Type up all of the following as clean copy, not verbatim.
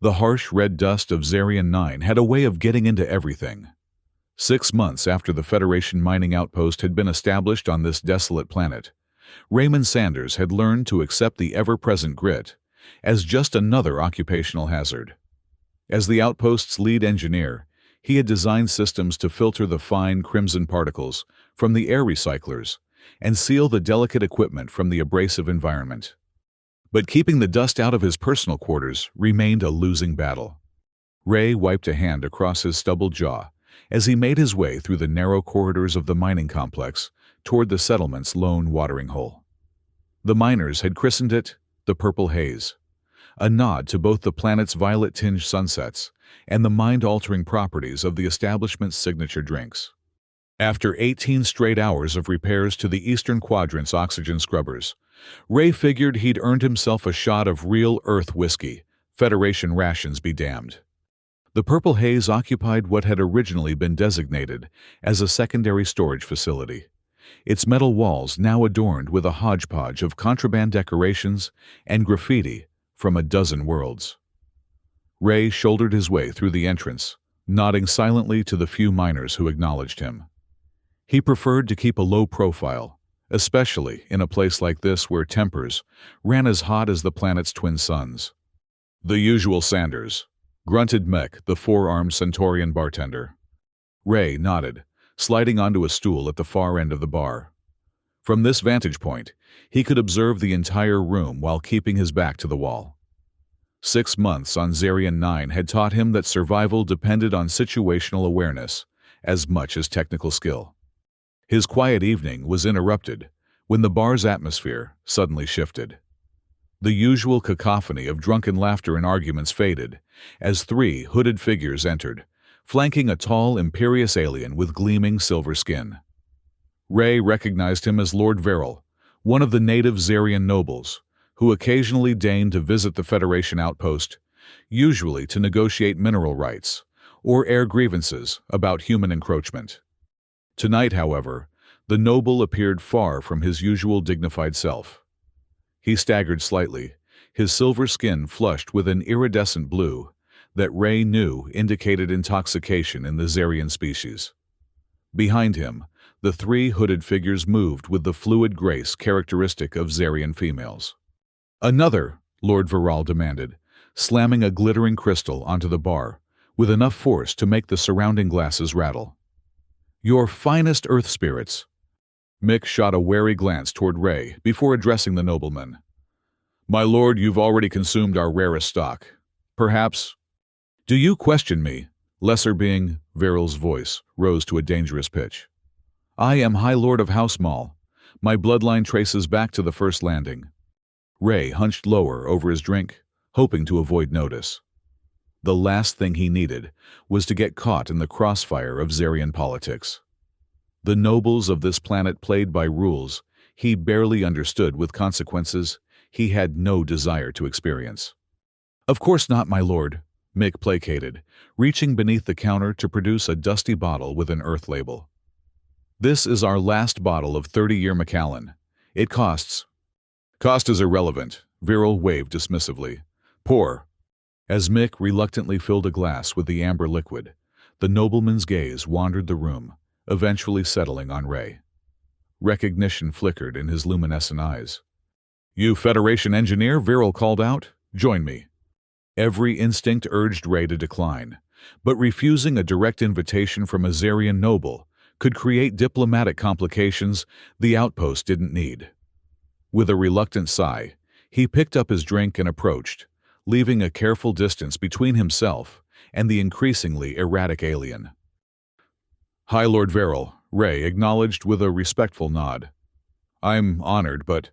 The harsh red dust of Zarian 9 had a way of getting into everything. 6 months after the Federation mining outpost had been established on this desolate planet, Raymond Sanders had learned to accept the ever-present grit as just another occupational hazard. As the outpost's lead engineer, he had designed systems to filter the fine crimson particles from the air recyclers and seal the delicate equipment from the abrasive environment. But keeping the dust out of his personal quarters remained a losing battle. Ray wiped a hand across his stubbled jaw as he made his way through the narrow corridors of the mining complex toward the settlement's lone watering hole. The miners had christened it the Purple Haze, a nod to both the planet's violet-tinged sunsets and the mind-altering properties of the establishment's signature drinks. After 18 straight hours of repairs to the Eastern Quadrant's oxygen scrubbers, Ray figured he'd earned himself a shot of real Earth whiskey, Federation rations be damned. The Purple Haze occupied what had originally been designated as a secondary storage facility, its metal walls now adorned with a hodgepodge of contraband decorations and graffiti from a dozen worlds. Ray shouldered his way through the entrance, nodding silently to the few miners who acknowledged him. He preferred to keep a low profile, especially in a place like this where tempers ran as hot as the planet's twin suns. "The usual Sanders," grunted Mech, the four-armed Centaurian bartender. Ray nodded, sliding onto a stool at the far end of the bar. From this vantage point, he could observe the entire room while keeping his back to the wall. 6 months on Zarian 9 had taught him that survival depended on situational awareness as much as technical skill. His quiet evening was interrupted when the bar's atmosphere suddenly shifted. The usual cacophony of drunken laughter and arguments faded as 3 hooded figures entered, flanking a tall, imperious alien with gleaming silver skin. Ray recognized him as Lord Verrill, one of the native Zarian nobles, who occasionally deigned to visit the Federation outpost, usually to negotiate mineral rights or air grievances about human encroachment. Tonight, however, the noble appeared far from his usual dignified self. He staggered slightly, his silver skin flushed with an iridescent blue that Ray knew indicated intoxication in the Zarian species. Behind him, the 3 hooded figures moved with the fluid grace characteristic of Zarian females. "Another," Lord Verrill demanded, slamming a glittering crystal onto the bar with enough force to make the surrounding glasses rattle. "Your finest earth spirits." Mick shot a wary glance toward Ray before addressing the nobleman. "My lord, you've already consumed our rarest stock. Perhaps—" "Do you question me?" Lesser being, Verrill's voice rose to a dangerous pitch. "I am High Lord of House Maul. My bloodline traces back to the First Landing." Ray hunched lower over his drink, hoping to avoid notice. The last thing he needed was to get caught in the crossfire of Zarian politics. The nobles of this planet played by rules he barely understood, with consequences he had no desire to experience. "Of course not, my lord," Mick placated, reaching beneath the counter to produce a dusty bottle with an Earth label. "This is our last bottle of 30-year Macallan. It costs—" "Cost is irrelevant," Verrill waved dismissively. "Pour." As Mick reluctantly filled a glass with the amber liquid, the nobleman's gaze wandered the room, eventually settling on Ray. Recognition flickered in his luminescent eyes. "You Federation engineer?" Verrill called out. "Join me." Every instinct urged Ray to decline, but refusing a direct invitation from a Zarian noble could create diplomatic complications the outpost didn't need. With a reluctant sigh, he picked up his drink and approached, leaving a careful distance between himself and the increasingly erratic alien. "High Lord Verrill," Ray acknowledged with a respectful nod. "I'm honored, but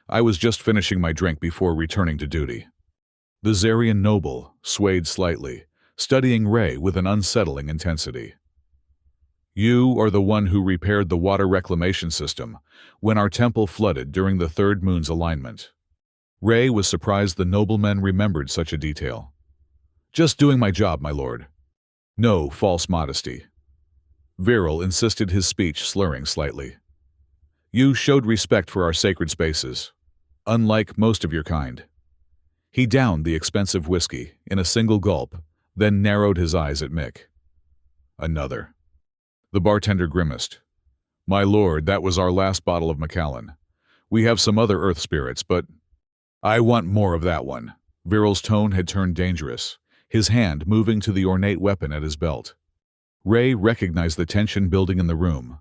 I was just finishing my drink before returning to duty." The Zarian noble swayed slightly, studying Ray with an unsettling intensity. "You are the one who repaired the water reclamation system when our temple flooded during the third moon's alignment." Ray was surprised the nobleman remembered such a detail. "Just doing my job, my lord." "No false modesty." Verrill insisted, his speech slurring slightly. "You showed respect for our sacred spaces, unlike most of your kind." He downed the expensive whiskey in a single gulp, then narrowed his eyes at Mick. Another. The bartender grimaced. My lord, that was our last bottle of Macallan. We have some other earth spirits, but I want more of that one. Viral's tone had turned dangerous, his hand moving to the ornate weapon at his belt. Ray recognized the tension building in the room.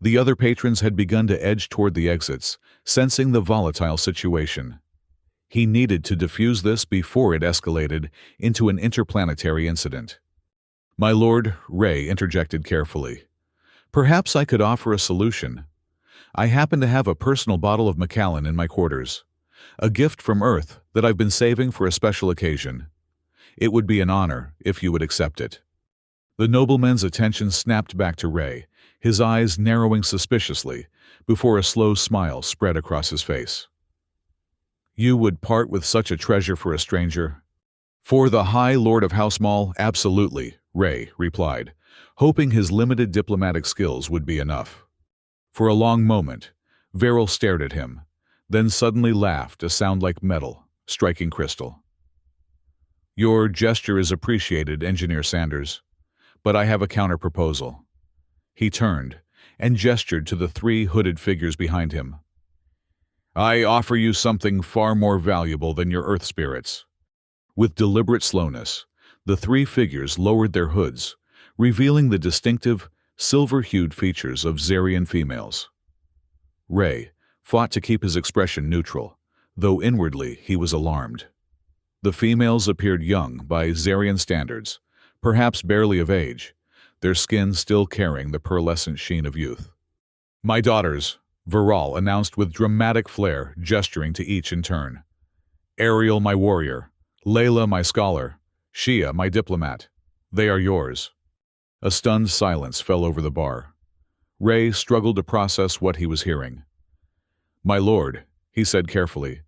The other patrons had begun to edge toward the exits, sensing the volatile situation. He needed to defuse this before it escalated into an interplanetary incident. My lord, Ray interjected carefully. Perhaps I could offer a solution. I happen to have a personal bottle of Macallan in my quarters. A gift from Earth that I've been saving for a special occasion. It would be an honor if you would accept it. The nobleman's attention snapped back to Ray, his eyes narrowing suspiciously, before a slow smile spread across his face. You would part with such a treasure for a stranger? For the High Lord of Housemall, absolutely, Ray replied, hoping his limited diplomatic skills would be enough. For a long moment, Viral stared at him, then suddenly laughed, a sound like metal, striking crystal. Your gesture is appreciated, Engineer Sanders, but I have a counter-proposal. He turned and gestured to the three hooded figures behind him. I offer you something far more valuable than your earth spirits. With deliberate slowness, the three figures lowered their hoods, revealing the distinctive, silver-hued features of Zarian females. Ray fought to keep his expression neutral, though inwardly he was alarmed. The females appeared young by Zarian standards, perhaps barely of age, their skin still carrying the pearlescent sheen of youth. My daughters, Viral announced with dramatic flair, gesturing to each in turn. Ariel, my warrior. Layla, my scholar. Shia, my diplomat. They are yours. A stunned silence fell over the bar. Ray struggled to process what he was hearing. My lord, he said carefully,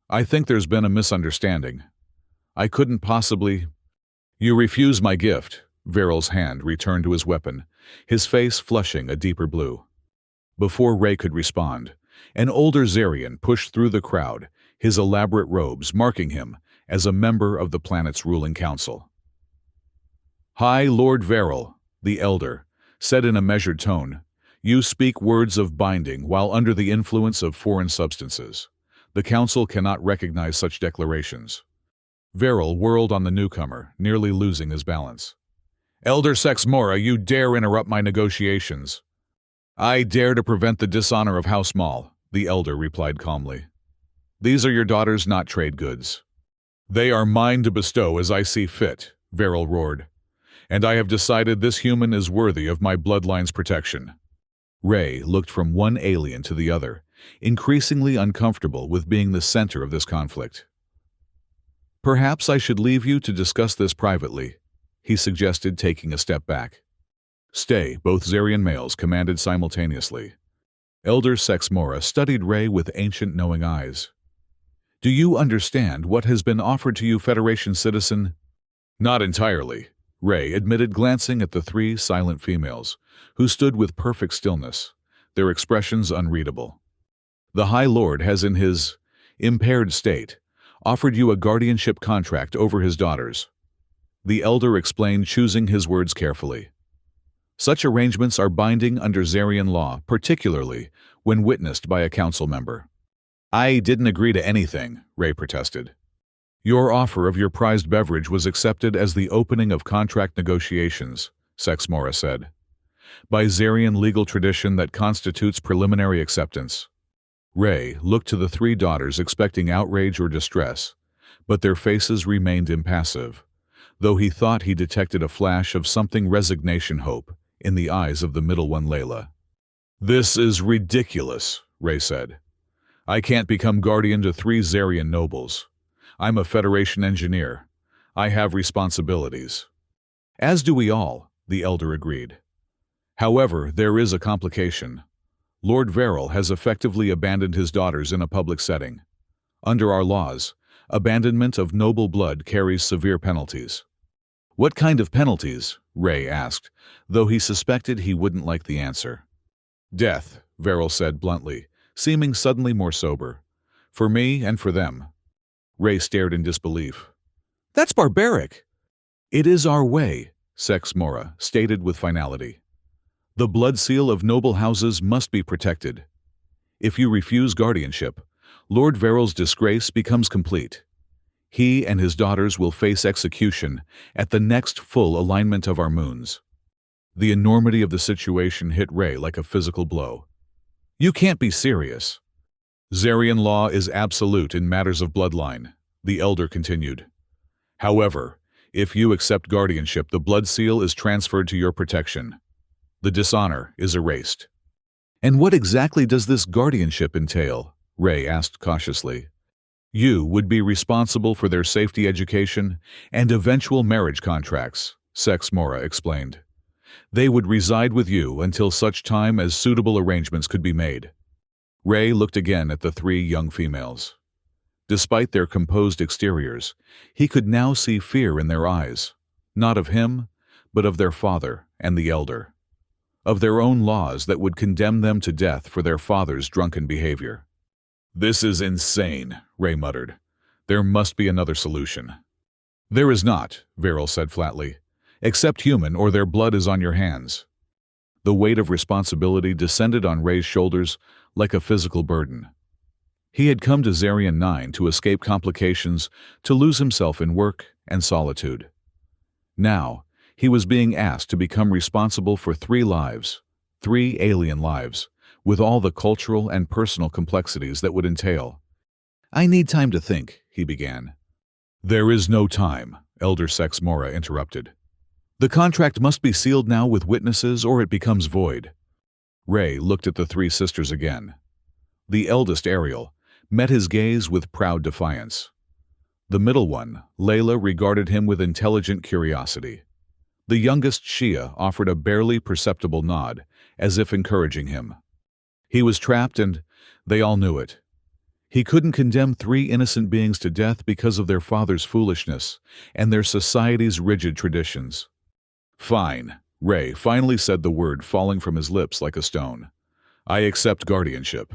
I think there's been a misunderstanding. I couldn't possibly... You refuse my gift. Viral's hand returned to his weapon, his face flushing a deeper blue. Before Ray could respond, an older Zarian pushed through the crowd, his elaborate robes marking him as a member of the planet's ruling council. High Lord Viral, the elder, said in a measured tone, you speak words of binding while under the influence of foreign substances. The council cannot recognize such declarations. Viral whirled on the newcomer, nearly losing his balance. Elder Sexmora, you dare interrupt my negotiations. I dare to prevent the dishonor of Housemall, the elder replied calmly. These are your daughters, not trade goods. They are mine to bestow as I see fit, Viral roared. And I have decided this human is worthy of my bloodline's protection. Ray looked from one alien to the other, increasingly uncomfortable with being the center of this conflict. Perhaps I should leave you to discuss this privately, he suggested, taking a step back. Stay, both Zarian males commanded simultaneously. Elder Sexmora studied Ray with ancient knowing eyes. Do you understand what has been offered to you, Federation citizen? Not entirely, Ray admitted, glancing at the three silent females, who stood with perfect stillness, their expressions unreadable. The High Lord has in his impaired state offered you a guardianship contract over his daughters. The elder explained, choosing his words carefully. Such arrangements are binding under Zarian law, particularly when witnessed by a council member. I didn't agree to anything, Ray protested. Your offer of your prized beverage was accepted as the opening of contract negotiations, Sexmora said. By Zarian legal tradition that constitutes preliminary acceptance. Ray looked to the three daughters expecting outrage or distress, but their faces remained impassive, though he thought he detected a flash of something resignation hope in the eyes of the middle one, Layla. This is ridiculous, Ray said. I can't become guardian to three Zarian nobles. I'm a Federation engineer. I have responsibilities. As do we all, the elder agreed. However, there is a complication. Lord Viral has effectively abandoned his daughters in a public setting. Under our laws, abandonment of noble blood carries severe penalties. What kind of penalties? Ray asked, though he suspected he wouldn't like the answer. Death, Viral said bluntly, seeming suddenly more sober. For me and for them. Ray stared in disbelief. That's barbaric. It is our way, Sex Mora stated with finality. The blood seal of noble houses must be protected. If you refuse guardianship, Lord Veryl's disgrace becomes complete. He and his daughters will face execution at the next full alignment of our moons. The enormity of the situation hit Ray like a physical blow. You can't be serious. Zarian law is absolute in matters of bloodline, the elder continued. However, if you accept guardianship, the blood seal is transferred to your protection. The dishonor is erased. And what exactly does this guardianship entail? Ray asked cautiously. You would be responsible for their safety education and eventual marriage contracts, Sex Mora explained. They would reside with you until such time as suitable arrangements could be made. Ray looked again at the three young females. Despite their composed exteriors, he could now see fear in their eyes, not of him, but of their father and the elder, of their own laws that would condemn them to death for their father's drunken behavior. This is insane, Ray muttered. There must be another solution. There is not, Viryl said flatly. Accept human or their blood is on your hands. The weight of responsibility descended on Ray's shoulders like a physical burden. He had come to Zarian 9 to escape complications, to lose himself in work and solitude. Now, he was being asked to become responsible for 3 lives, 3 alien lives, with all the cultural and personal complexities that would entail. I need time to think, he began. There is no time, Elder Sex Mora interrupted. The contract must be sealed now with witnesses or it becomes void. Ray looked at the 3 sisters again. The eldest, Ariel, met his gaze with proud defiance. The middle one, Layla, regarded him with intelligent curiosity. The youngest, Shia, offered a barely perceptible nod, as if encouraging him. He was trapped and they all knew it. He couldn't condemn 3 innocent beings to death because of their father's foolishness and their society's rigid traditions. Fine, Ray finally said, the word falling from his lips like a stone. I accept guardianship.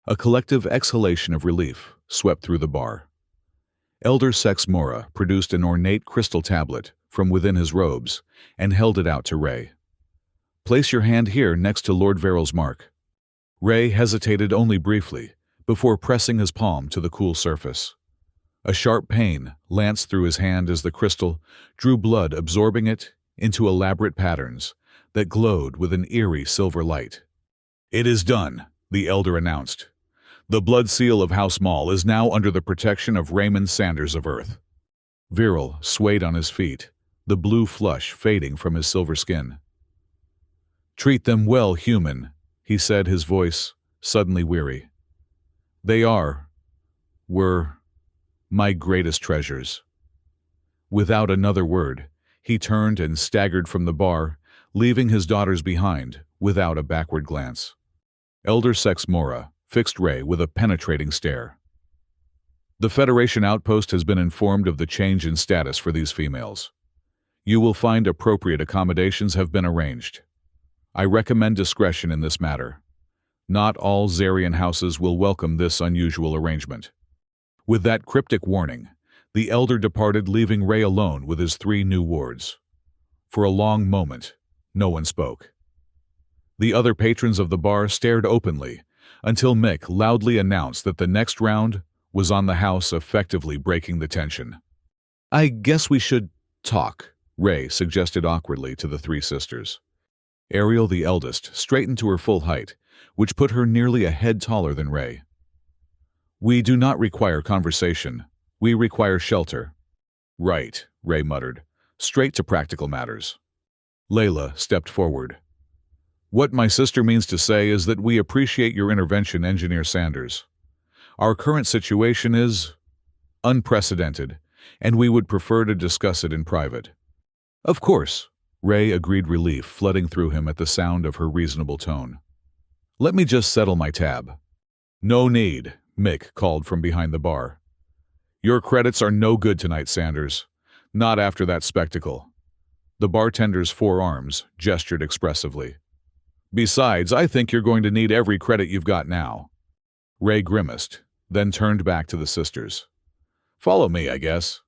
A collective exhalation of relief swept through the bar. Elder Sex Mora produced an ornate crystal tablet from within his robes and held it out to Ray. Place your hand here next to Lord Veryl's mark. Ray hesitated only briefly before pressing his palm to the cool surface. A sharp pain lanced through his hand as the crystal drew blood, absorbing it into elaborate patterns that glowed with an eerie silver light. It is done, the elder announced. The blood seal of House Maul is now under the protection of Raymond Sanders of Earth. Viryl swayed on his feet, the blue flush fading from his silver skin. Treat them well, human, he said, his voice suddenly weary. They were my greatest treasures. Without another word, he turned and staggered from the bar, leaving his daughters behind without a backward glance. Elder Sex Mora fixed Ray with a penetrating stare. The Federation outpost has been informed of the change in status for these females. You will find appropriate accommodations have been arranged. I recommend discretion in this matter. Not all Zarian houses will welcome this unusual arrangement. With that cryptic warning, the elder departed, leaving Ray alone with his 3 new wards. For a long moment, no one spoke. The other patrons of the bar stared openly until Mick loudly announced that the next round was on the house, effectively breaking the tension. I guess we should talk, Ray suggested awkwardly to the 3 sisters. Ariel, the eldest, straightened to her full height, which put her nearly a head taller than Ray. We do not require conversation. We require shelter. Right, Ray muttered, straight to practical matters. Layla stepped forward. What my sister means to say is that we appreciate your intervention, Engineer Sanders. Our current situation is unprecedented, and we would prefer to discuss it in private. Of course, Ray agreed, relief flooding through him at the sound of her reasonable tone. Let me just settle my tab. No need, Mick called from behind the bar. Your credits are no good tonight, Sanders. Not after that spectacle. The bartender's forearms gestured expressively. Besides, I think you're going to need every credit you've got now. Ray grimaced, then turned back to the sisters. Follow me, I guess.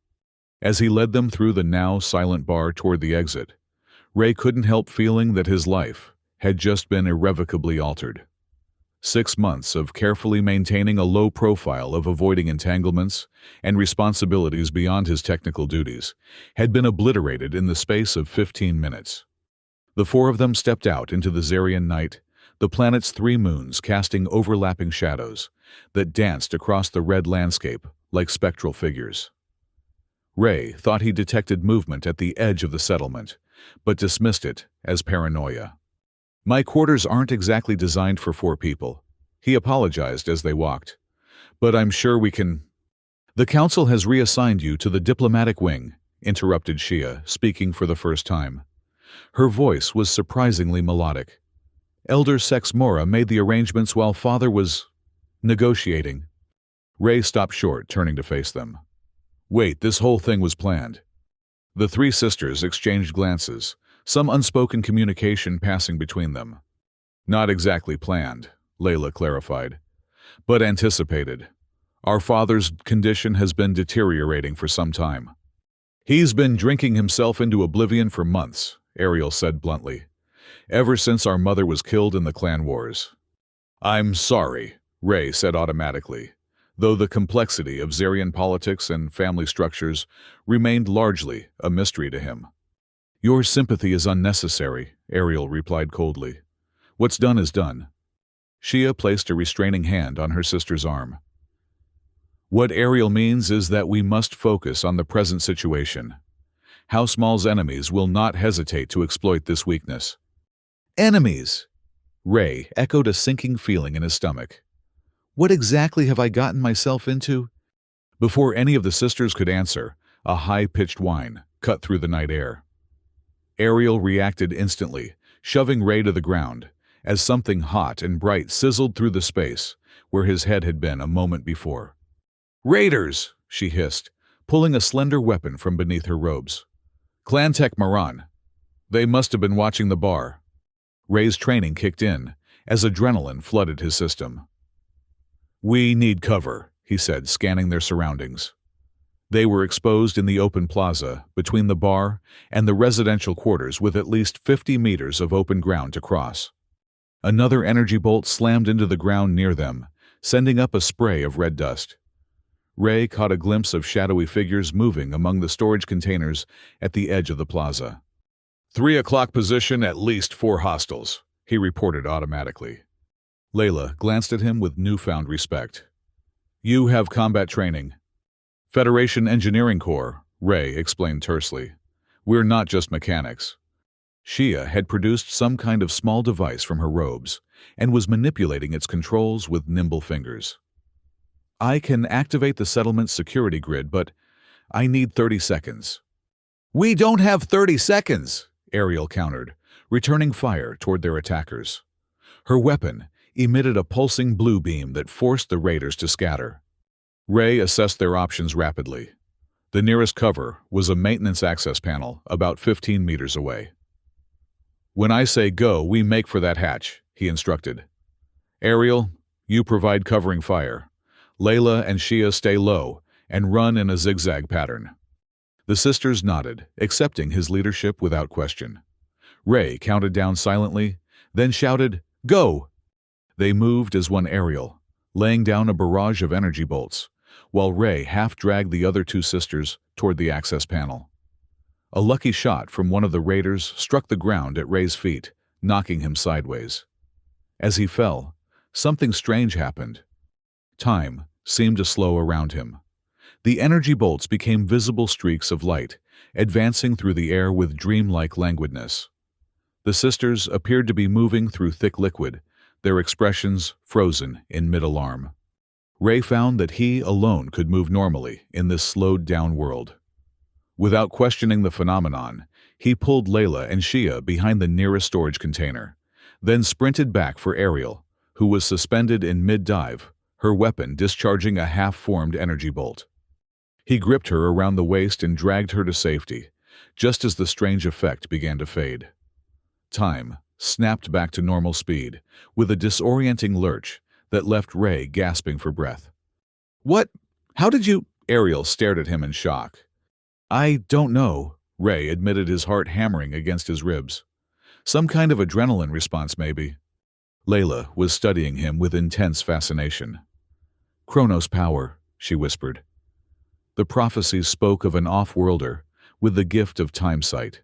As he led them through the now silent bar toward the exit, Ray couldn't help feeling that his life had just been irrevocably altered. 6 months of carefully maintaining a low profile of avoiding entanglements and responsibilities beyond his technical duties had been obliterated in the space of 15 minutes. The four of them stepped out into the Zarian night, the planet's 3 moons casting overlapping shadows that danced across the red landscape like spectral figures. Ray thought he detected movement at the edge of the settlement, but dismissed it as paranoia. My quarters aren't exactly designed for 4 people, he apologized as they walked. But I'm sure we can... The council has reassigned you to the diplomatic wing, interrupted Shia, speaking for the first time. Her voice was surprisingly melodic. Elder Sex Mora made the arrangements while Father was... negotiating. Ray stopped short, turning to face them. Wait, this whole thing was planned. The 3 sisters exchanged glances, some unspoken communication passing between them. Not exactly planned, Layla clarified, but anticipated. Our father's condition has been deteriorating for some time. He's been drinking himself into oblivion for months, Ariel said bluntly, ever since our mother was killed in the clan wars. I'm sorry, Ray said automatically, though the complexity of Zarian politics and family structures remained largely a mystery to him. Your sympathy is unnecessary, Ariel replied coldly. What's done is done. Shia placed a restraining hand on her sister's arm. What Ariel means is that we must focus on the present situation. House Maul's enemies will not hesitate to exploit this weakness. Enemies! Ray echoed a sinking feeling in his stomach. What exactly have I gotten myself into? Before any of the sisters could answer, a high-pitched whine cut through the night air. Ariel reacted instantly, shoving Ray to the ground, as something hot and bright sizzled through the space where his head had been a moment before. Raiders! She hissed, pulling a slender weapon from beneath her robes. Clan Tech Maran. They must have been watching the bar. Ray's training kicked in as adrenaline flooded his system. We need cover, he said, scanning their surroundings. They were exposed in the open plaza between the bar and the residential quarters with at least 50 meters of open ground to cross. Another energy bolt slammed into the ground near them, sending up a spray of red dust. Ray caught a glimpse of shadowy figures moving among the storage containers at the edge of the plaza. 3 o'clock position, at least 4 hostiles, he reported automatically. Layla glanced at him with newfound respect. You have combat training. Federation Engineering Corps, Ray explained tersely. We're not just mechanics. Shia had produced some kind of small device from her robes and was manipulating its controls with nimble fingers. I can activate the settlement's security grid, but I need 30 seconds. We don't have 30 seconds, Ariel countered, returning fire toward their attackers. Her weapon emitted a pulsing blue beam that forced the raiders to scatter. Ray assessed their options rapidly. The nearest cover was a maintenance access panel about 15 meters away. When I say go, we make for that hatch, he instructed. Ariel, you provide covering fire. Layla and Shia stay low and run in a zigzag pattern. The sisters nodded, accepting his leadership without question. Ray counted down silently, then shouted, Go! They moved as one Ariel, laying down a barrage of energy bolts, while Ray half-dragged the other 2 sisters toward the access panel. A lucky shot from one of the raiders struck the ground at Ray's feet, knocking him sideways. As he fell, something strange happened. Time seemed to slow around him. The energy bolts became visible streaks of light, advancing through the air with dreamlike languidness. The sisters appeared to be moving through thick liquid, their expressions frozen in mid-alarm. Ray found that he alone could move normally in this slowed-down world. Without questioning the phenomenon, he pulled Layla and Shia behind the nearest storage container, then sprinted back for Ariel, who was suspended in mid-dive, her weapon discharging a half-formed energy bolt. He gripped her around the waist and dragged her to safety, just as the strange effect began to fade. Time snapped back to normal speed, with a disorienting lurch that left Ray gasping for breath. What? How did you... Ariel stared at him in shock. I don't know, Ray admitted, his heart hammering against his ribs. Some kind of adrenaline response, maybe. Layla was studying him with intense fascination. Chronos power, she whispered. The prophecies spoke of an off-worlder with the gift of time sight.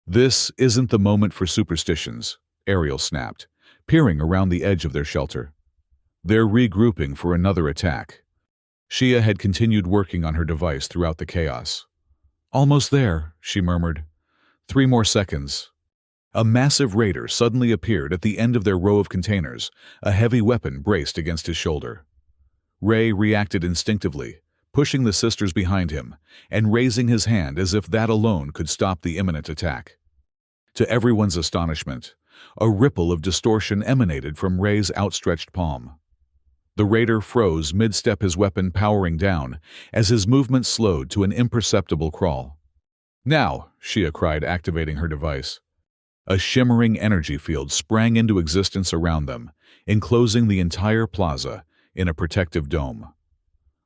This isn't the moment for superstitions, Ariel snapped, peering around the edge of their shelter. They're regrouping for another attack. Shia had continued working on her device throughout the chaos. Almost there, she murmured. 3 more seconds. A massive raider suddenly appeared at the end of their row of containers, a heavy weapon braced against his shoulder. Ray reacted instinctively, pushing the sisters behind him and raising his hand as if that alone could stop the imminent attack. To everyone's astonishment, a ripple of distortion emanated from Ray's outstretched palm. The raider froze mid-step, his weapon powering down as his movement slowed to an imperceptible crawl. Now, Shia cried, activating her device. A shimmering energy field sprang into existence around them, enclosing the entire plaza in a protective dome.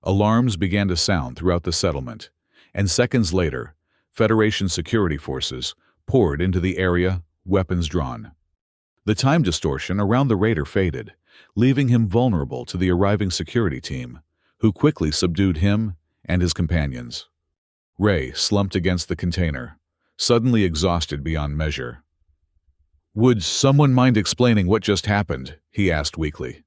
Alarms began to sound throughout the settlement, and seconds later, Federation security forces poured into the area, weapons drawn. The time distortion around the raider faded, leaving him vulnerable to the arriving security team, who quickly subdued him and his companions. Ray slumped against the container, suddenly exhausted beyond measure. Would someone mind explaining what just happened? He asked weakly.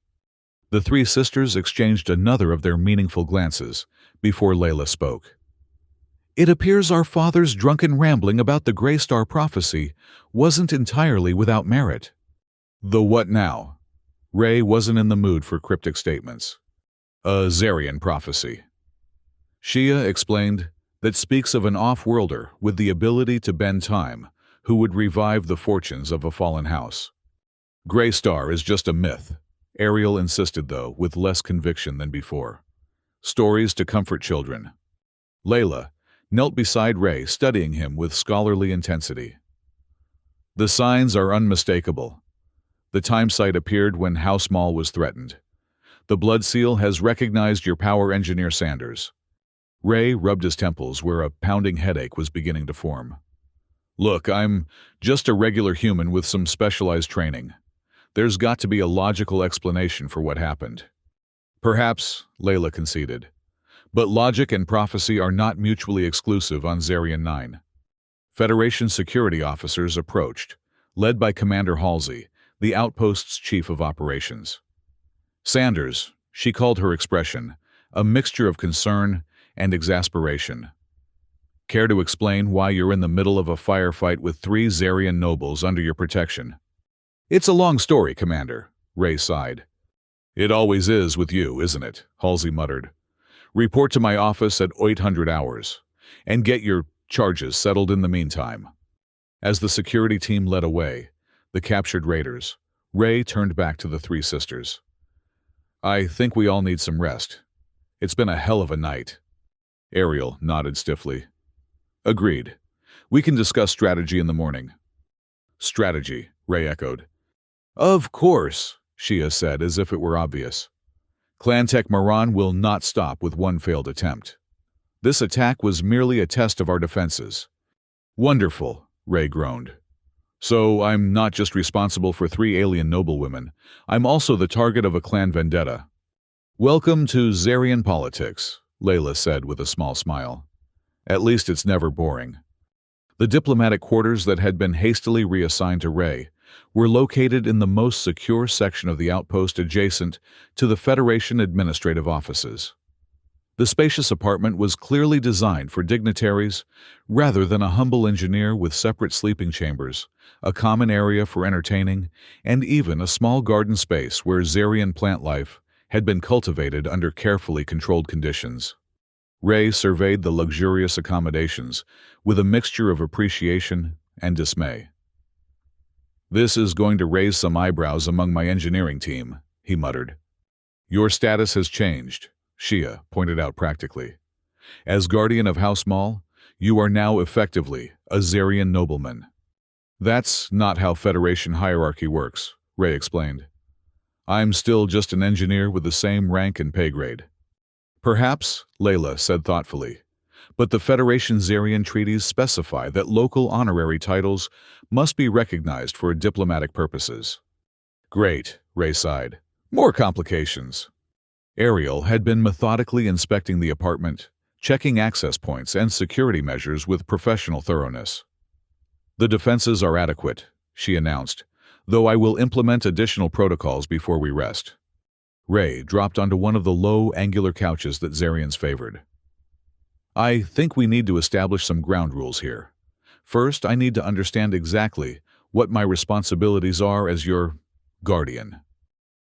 The 3 sisters exchanged another of their meaningful glances before Layla spoke. It appears our father's drunken rambling about the Grey Star prophecy wasn't entirely without merit. The what now? Ray wasn't in the mood for cryptic statements. A Zarian prophecy. Shia explained, that speaks of an off-worlder with the ability to bend time who would revive the fortunes of a fallen house. Grey Star is just a myth, Ariel insisted, though, with less conviction than before. Stories to comfort children. Layla knelt beside Ray, studying him with scholarly intensity. The signs are unmistakable. The time sight appeared when House Mall was threatened. The blood seal has recognized your power engineer Sanders. Ray rubbed his temples where a pounding headache was beginning to form. Look, I'm just a regular human with some specialized training. There's got to be a logical explanation for what happened. Perhaps, Layla conceded. But logic and prophecy are not mutually exclusive on Zarian 9. Federation security officers approached, led by Commander Halsey, the outpost's chief of operations. Sanders, she called her expression, a mixture of concern and exasperation. Care to explain why you're in the middle of a firefight with 3 Zarian nobles under your protection? It's a long story, Commander, Ray sighed. It always is with you, isn't it? Halsey muttered. Report to my office at 800 hours, and get your charges settled in the meantime. As the security team led away, the captured raiders, Ray turned back to the 3 sisters. I think we all need some rest. It's been a hell of a night. Ariel nodded stiffly. Agreed. We can discuss strategy in the morning. Strategy, Ray echoed. Of course, Shia said as if it were obvious. Clantech Maran will not stop with one failed attempt. This attack was merely a test of our defenses. Wonderful, Ray groaned. So I'm not just responsible for 3 alien noblewomen, I'm also the target of a clan vendetta. Welcome to Zarian politics, Layla said with a small smile. At least it's never boring. The diplomatic quarters that had been hastily reassigned to Ray were located in the most secure section of the outpost adjacent to the Federation administrative offices. The spacious apartment was clearly designed for dignitaries rather than a humble engineer, with separate sleeping chambers, a common area for entertaining, and even a small garden space where Zarian plant life had been cultivated under carefully controlled conditions. Ray surveyed the luxurious accommodations with a mixture of appreciation and dismay. This is going to raise some eyebrows among my engineering team, he muttered. Your status has changed, Shia pointed out practically. As guardian of House Mall, you are now effectively a Zarian nobleman. That's not how Federation hierarchy works, Ray explained. I'm still just an engineer with the same rank and pay grade. Perhaps, Layla said thoughtfully, but the Federation-Zarian treaties specify that local honorary titles must be recognized for diplomatic purposes. Great, Ray sighed. More complications. Ariel had been methodically inspecting the apartment, checking access points and security measures with professional thoroughness. The defenses are adequate, she announced, though I will implement additional protocols before we rest. Ray dropped onto one of the low, angular couches that Zarians favored. I think we need to establish some ground rules here. First, I need to understand exactly what my responsibilities are as your guardian.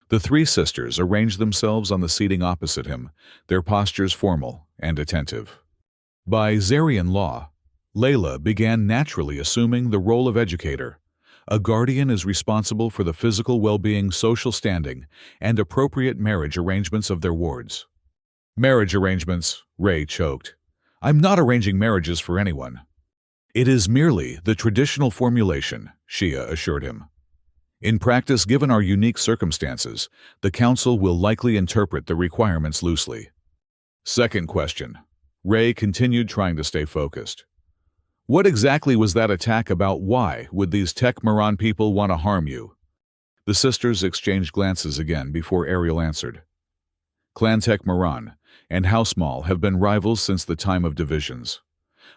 The three sisters arranged themselves on the seating opposite him, their postures formal and attentive. By Zarian law, Layla began naturally assuming the role of educator. A guardian is responsible for the physical well-being, social standing, and appropriate marriage arrangements of their wards. Marriage arrangements, Ray choked. I'm not arranging marriages for anyone. It is merely the traditional formulation, Shia assured him. In practice, given our unique circumstances, the Council will likely interpret the requirements loosely. Second question. Ray continued trying to stay focused. What exactly was that attack about? Why would these Tech Moran people want to harm you? The sisters exchanged glances again before Ariel answered. Clan Tech Moran and House Maul have been rivals since the time of divisions.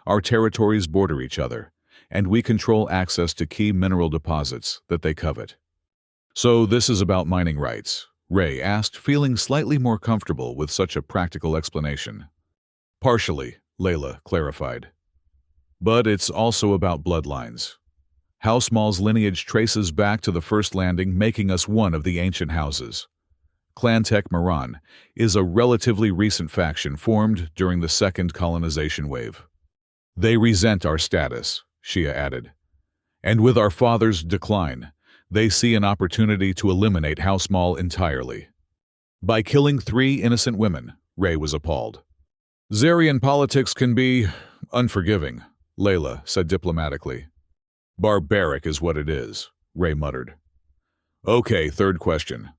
Our territories border each other, and we control access to key mineral deposits that they covet. So this is about mining rights? Ray asked, feeling slightly more comfortable with such a practical explanation. Partially, Layla clarified. But it's also about bloodlines. House Maul's lineage traces back to the first landing, making us one of the ancient houses. Clan Tech Moran is a relatively recent faction formed during the second colonization wave. They resent our status, Shia added. And with our father's decline, they see an opportunity to eliminate House Maul entirely. By killing 3 innocent women, Ray was appalled. Zarian politics can be unforgiving, Layla said diplomatically. Barbaric is what it is, Ray muttered. Okay, third question.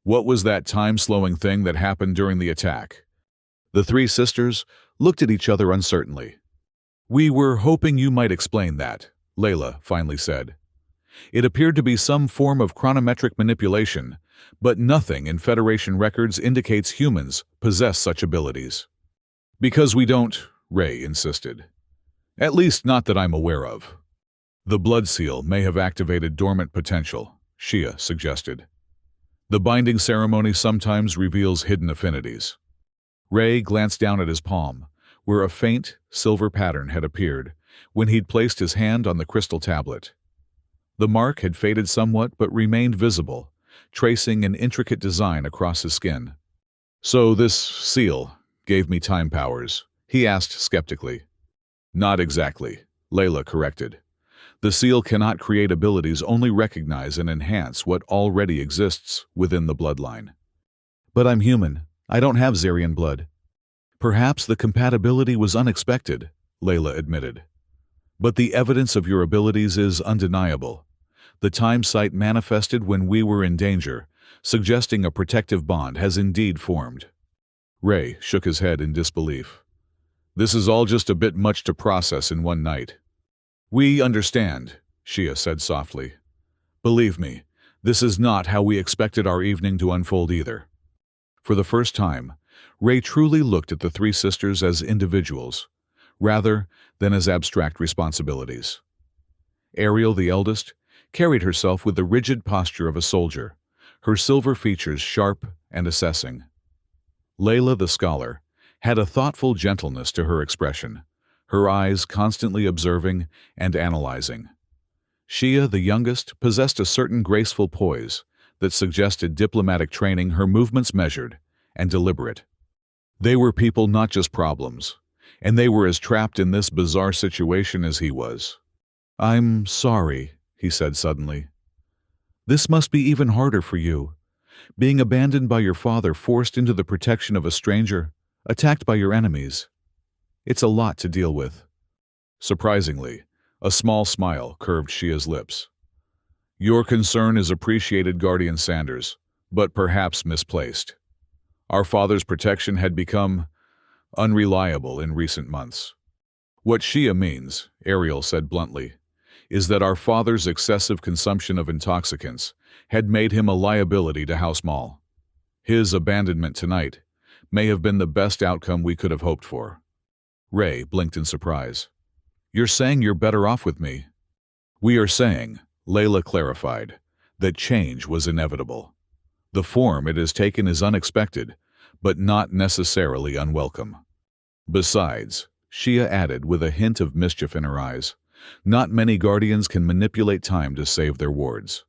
What was that time-slowing thing that happened during the attack? The three sisters looked at each other uncertainly. We were hoping you might explain that, Layla finally said. It appeared to be some form of chronometric manipulation, but nothing in Federation records indicates humans possess such abilities. Because we don't, Ray insisted. At least not that I'm aware of. The blood seal may have activated dormant potential, Shia suggested. The binding ceremony sometimes reveals hidden affinities. Ray glanced down at his palm, where a faint, silver pattern had appeared when he'd placed his hand on the crystal tablet. The mark had faded somewhat but remained visible, tracing an intricate design across his skin. So this seal gave me time powers, he asked skeptically. Not exactly, Layla corrected. The seal cannot create abilities, only recognize and enhance what already exists within the bloodline. But I'm human. I don't have Zarian blood. Perhaps the compatibility was unexpected, Layla admitted. But the evidence of your abilities is undeniable. The time site manifested when we were in danger, suggesting a protective bond has indeed formed. Ray shook his head in disbelief. This is all just a bit much to process in one night. We understand, Shia said softly. Believe me, this is not how we expected our evening to unfold either. For the first time, Ray truly looked at the three sisters as individuals, rather than as abstract responsibilities. Ariel, the eldest, carried herself with the rigid posture of a soldier, her silver features sharp and assessing. Layla, the scholar, had a thoughtful gentleness to her expression, her eyes constantly observing and analyzing. Shia, the youngest, possessed a certain graceful poise that suggested diplomatic training, her movements measured and deliberate. They were people, not just problems, and they were as trapped in this bizarre situation as he was. I'm sorry, he said suddenly. This must be even harder for you, being abandoned by your father, forced into the protection of a stranger, attacked by your enemies. It's a lot to deal with. Surprisingly, a small smile curved Shia's lips. Your concern is appreciated, Guardian Sanders, but perhaps misplaced. Our father's protection had become unreliable in recent months. What Shia means, Ariel said bluntly, is that our father's excessive consumption of intoxicants had made him a liability to House Mall. His abandonment tonight may have been the best outcome we could have hoped for. Ray blinked in surprise. You're saying you're better off with me? We are saying, Layla clarified, that change was inevitable. The form it has taken is unexpected, but not necessarily unwelcome. Besides, Shia added with a hint of mischief in her eyes, not many guardians can manipulate time to save their wards.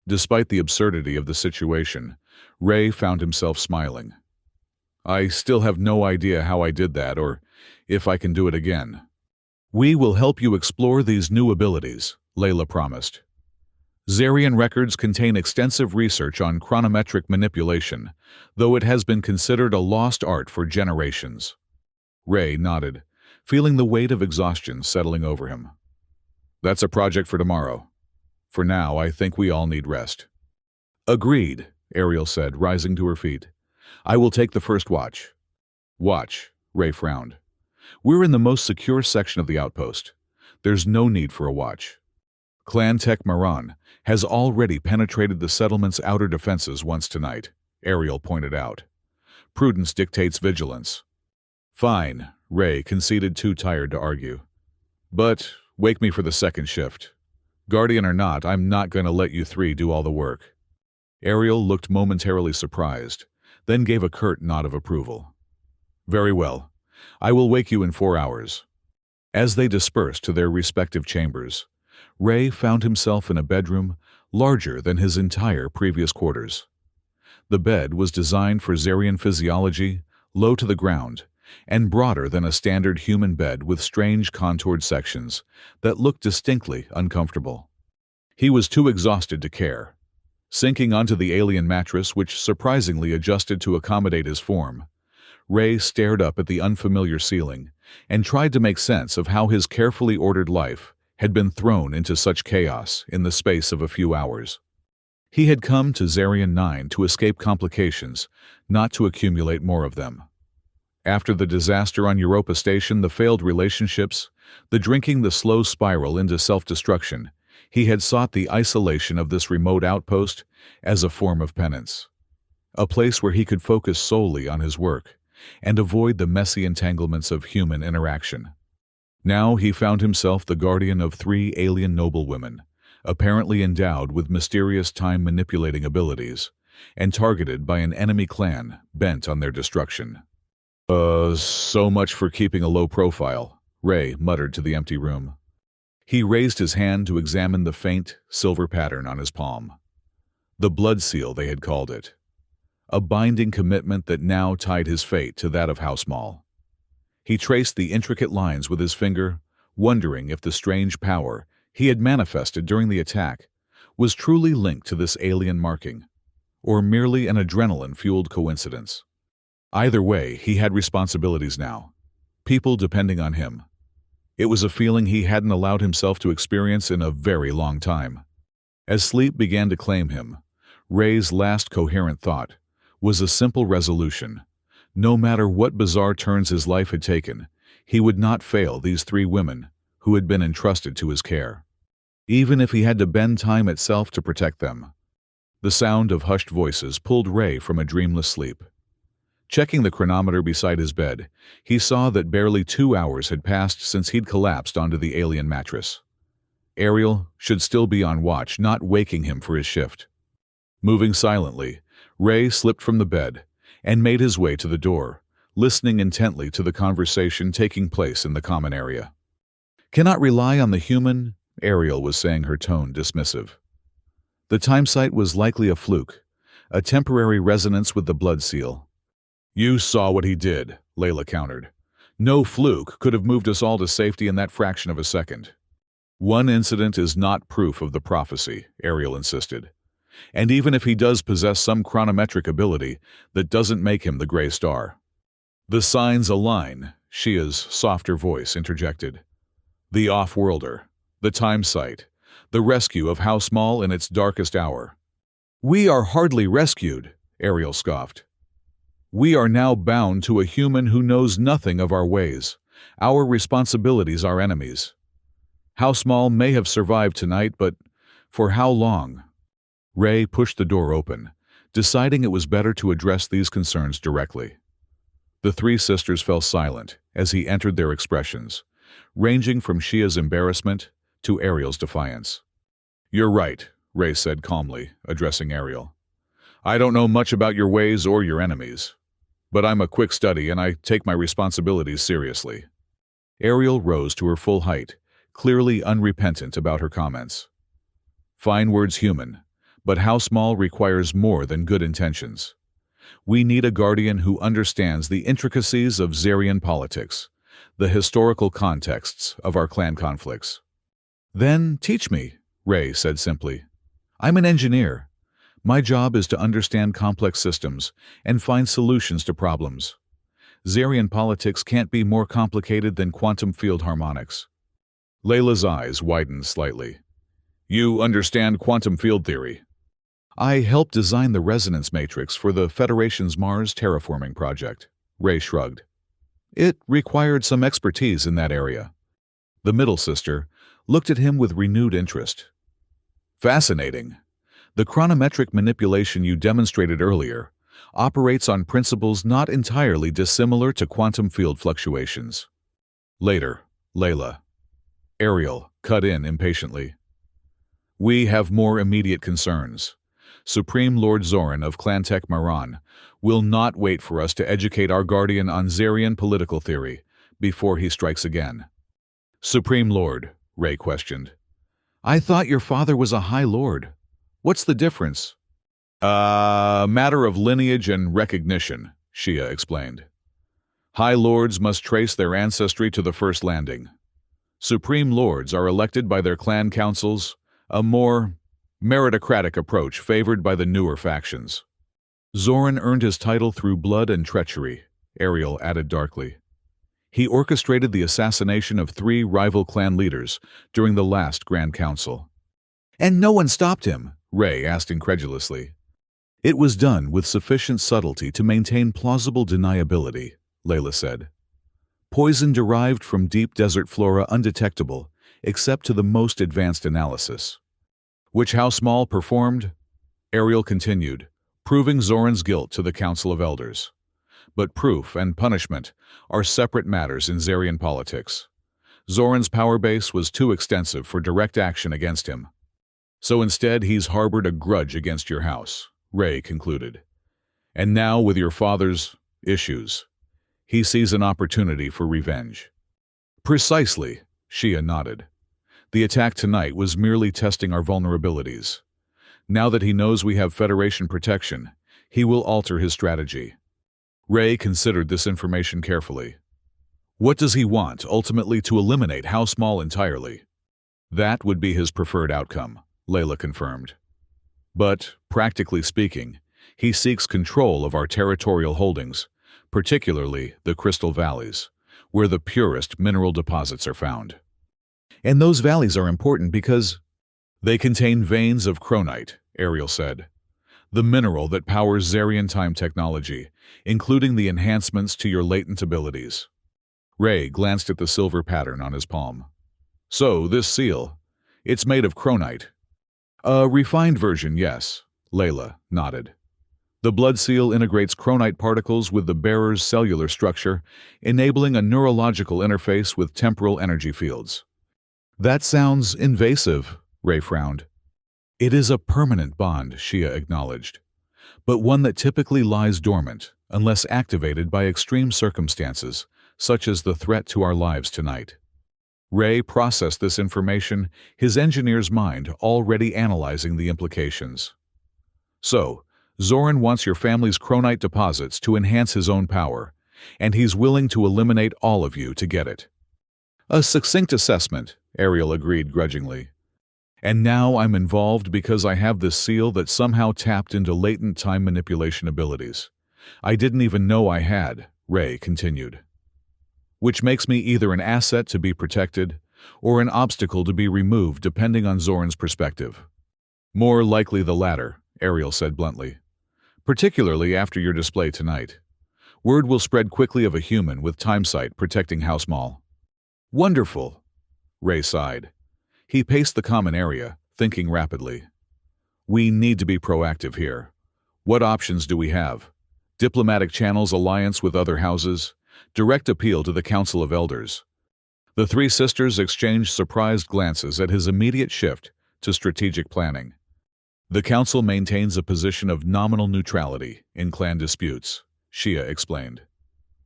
Despite the absurdity of the situation, Ray found himself smiling. I still have no idea how I did that or if I can do it again. We will help you explore these new abilities, Layla promised. Zarian records contain extensive research on chronometric manipulation, though it has been considered a lost art for generations. Ray nodded, feeling the weight of exhaustion settling over him. That's a project for tomorrow. For now, I think we all need rest. Agreed, Ariel said, rising to her feet. I will take the first watch. Watch, Ray frowned. We're in the most secure section of the outpost. There's no need for a watch. Clan Tech Maran has already penetrated the settlement's outer defenses once tonight, Ariel pointed out. Prudence dictates vigilance. Fine, Ray conceded, too tired to argue. But wake me for the second shift. Guardian or not, I'm not going to let you three do all the work. Ariel looked momentarily surprised, then gave a curt nod of approval. Very well. I will wake you in 4 hours. As they dispersed to their respective chambers, Ray found himself in a bedroom larger than his entire previous quarters. The bed was designed for Zarian physiology, low to the ground, and broader than a standard human bed with strange contoured sections that looked distinctly uncomfortable. He was too exhausted to care. Sinking onto the alien mattress, which surprisingly adjusted to accommodate his form, Ray stared up at the unfamiliar ceiling and tried to make sense of how his carefully ordered life had been thrown into such chaos in the space of a few hours. He had come to Zarian 9 to escape complications, not to accumulate more of them. After the disaster on Europa Station, the failed relationships, the drinking, the slow spiral into self-destruction, he had sought the isolation of this remote outpost as a form of penance. A place where he could focus solely on his work and avoid the messy entanglements of human interaction. Now he found himself the guardian of 3 alien noblewomen, apparently endowed with mysterious time-manipulating abilities, and targeted by an enemy clan bent on their destruction. So much for keeping a low profile, Ray muttered to the empty room. He raised his hand to examine the faint, silver pattern on his palm. The blood seal, they had called it. A binding commitment that now tied his fate to that of House Mall. He traced the intricate lines with his finger, wondering if the strange power he had manifested during the attack was truly linked to this alien marking, or merely an adrenaline-fueled coincidence. Either way, he had responsibilities now, people depending on him. It was a feeling he hadn't allowed himself to experience in a very long time. As sleep began to claim him, Ray's last coherent thought was a simple resolution. No matter what bizarre turns his life had taken, he would not fail these 3 women who had been entrusted to his care, even if he had to bend time itself to protect them. The sound of hushed voices pulled Ray from a dreamless sleep. Checking the chronometer beside his bed, he saw that barely 2 hours had passed since he'd collapsed onto the alien mattress. Ariel should still be on watch, not waking him for his shift. Moving silently, Ray slipped from the bed and made his way to the door, listening intently to the conversation taking place in the common area. Cannot rely on the human, Ariel was saying, her tone dismissive. The time site was likely a fluke, a temporary resonance with the blood seal. You saw what he did, Layla countered. No fluke could have moved us all to safety in that fraction of a second. One incident is not proof of the prophecy, Ariel insisted. And even if he does possess some chronometric ability, that doesn't make him the Gray Star. The signs align, Shia's softer voice interjected. The off-worlder, the time site, the rescue of House Mall in its darkest hour. We are hardly rescued, Ariel scoffed. We are now bound to a human who knows nothing of our ways. Our responsibilities are enemies. How Small may have survived tonight, but for how long? Ray pushed the door open, deciding it was better to address these concerns directly. The three sisters fell silent as he entered their expressions, ranging from Shia's embarrassment to Ariel's defiance. "You're right," Ray said calmly, addressing Ariel. "I don't know much about your ways or your enemies, but I'm a quick study and I take my responsibilities seriously." Ariel rose to her full height, clearly unrepentant about her comments. "Fine words, human, but How Small requires more than good intentions. We need a guardian who understands the intricacies of Zarian politics, the historical contexts of our clan conflicts." "Then teach me," Ray said simply. "I'm an engineer. My job is to understand complex systems and find solutions to problems. Zarian politics can't be more complicated than quantum field harmonics." Layla's eyes widened slightly. "You understand quantum field theory?" "I helped design the resonance matrix for the Federation's Mars terraforming project," Ray shrugged. "It required some expertise in that area." The middle sister looked at him with renewed interest. "Fascinating. The chronometric manipulation you demonstrated earlier operates on principles not entirely dissimilar to quantum field fluctuations." "Later, Layla." Ariel cut in impatiently. "We have more immediate concerns. Supreme Lord Zoran of Clan-Tech Maran will not wait for us to educate our guardian on Zarian political theory before he strikes again." "Supreme Lord," Ray questioned. "I thought your father was a High Lord. What's the difference?" Matter of lineage and recognition," Shia explained. "High Lords must trace their ancestry to the First Landing. Supreme Lords are elected by their clan councils, a more meritocratic approach favored by the newer factions." "Zoran earned his title through blood and treachery," Ariel added darkly. "He orchestrated the assassination of 3 rival clan leaders during the last Grand Council." "And no one stopped him?" Ray asked incredulously. "It was done with sufficient subtlety to maintain plausible deniability," Layla said. "Poison derived from deep desert flora undetectable, except to the most advanced analysis." "Which How Small performed," Ariel continued, "proving Zoran's guilt to the Council of Elders. But proof and punishment are separate matters in Zarian politics. Zoran's power base was too extensive for direct action against him. So instead he's harbored a grudge against your house," Ray concluded. "And now with your father's issues, he sees an opportunity for revenge." "Precisely," Shia nodded. "The attack tonight was merely testing our vulnerabilities. Now that he knows we have Federation protection, he will alter his strategy." Ray considered this information carefully. "What does he want, ultimately to eliminate How Small entirely?" "That would be his preferred outcome," Layla confirmed. "But, practically speaking, he seeks control of our territorial holdings, particularly the Crystal Valleys, where the purest mineral deposits are found. And those valleys are important because they contain veins of chronite," Ariel said. "The mineral that powers Zarian time technology, including the enhancements to your latent abilities." Ray glanced at the silver pattern on his palm. "So, this seal, it's made of chronite." "A refined version, yes," Layla nodded. "The blood seal integrates chronite particles with the bearer's cellular structure, enabling a neurological interface with temporal energy fields." "That sounds invasive," Ray frowned. "It is a permanent bond," Shia acknowledged, "but one that typically lies dormant unless activated by extreme circumstances, such as the threat to our lives tonight." Ray processed this information, his engineer's mind already analyzing the implications. "So, Zoran wants your family's chronite deposits to enhance his own power, and he's willing to eliminate all of you to get it." "A succinct assessment," Ariel agreed grudgingly. "And now I'm involved because I have this seal that somehow tapped into latent time manipulation abilities. I didn't even know I had," Ray continued. "Which makes me either an asset to be protected or an obstacle to be removed depending on Zoran's perspective." "More likely the latter," Ariel said bluntly. "Particularly after your display tonight. Word will spread quickly of a human with timesight protecting House Mall. Wonderful, Ray sighed. He paced the common area, thinking rapidly. We need to be proactive here. What options do we have? Diplomatic channels, alliance with other houses, direct appeal to the Council of Elders. The three sisters exchanged surprised glances at his immediate shift to strategic planning. The Council maintains a position of nominal neutrality in clan disputes, Shia explained.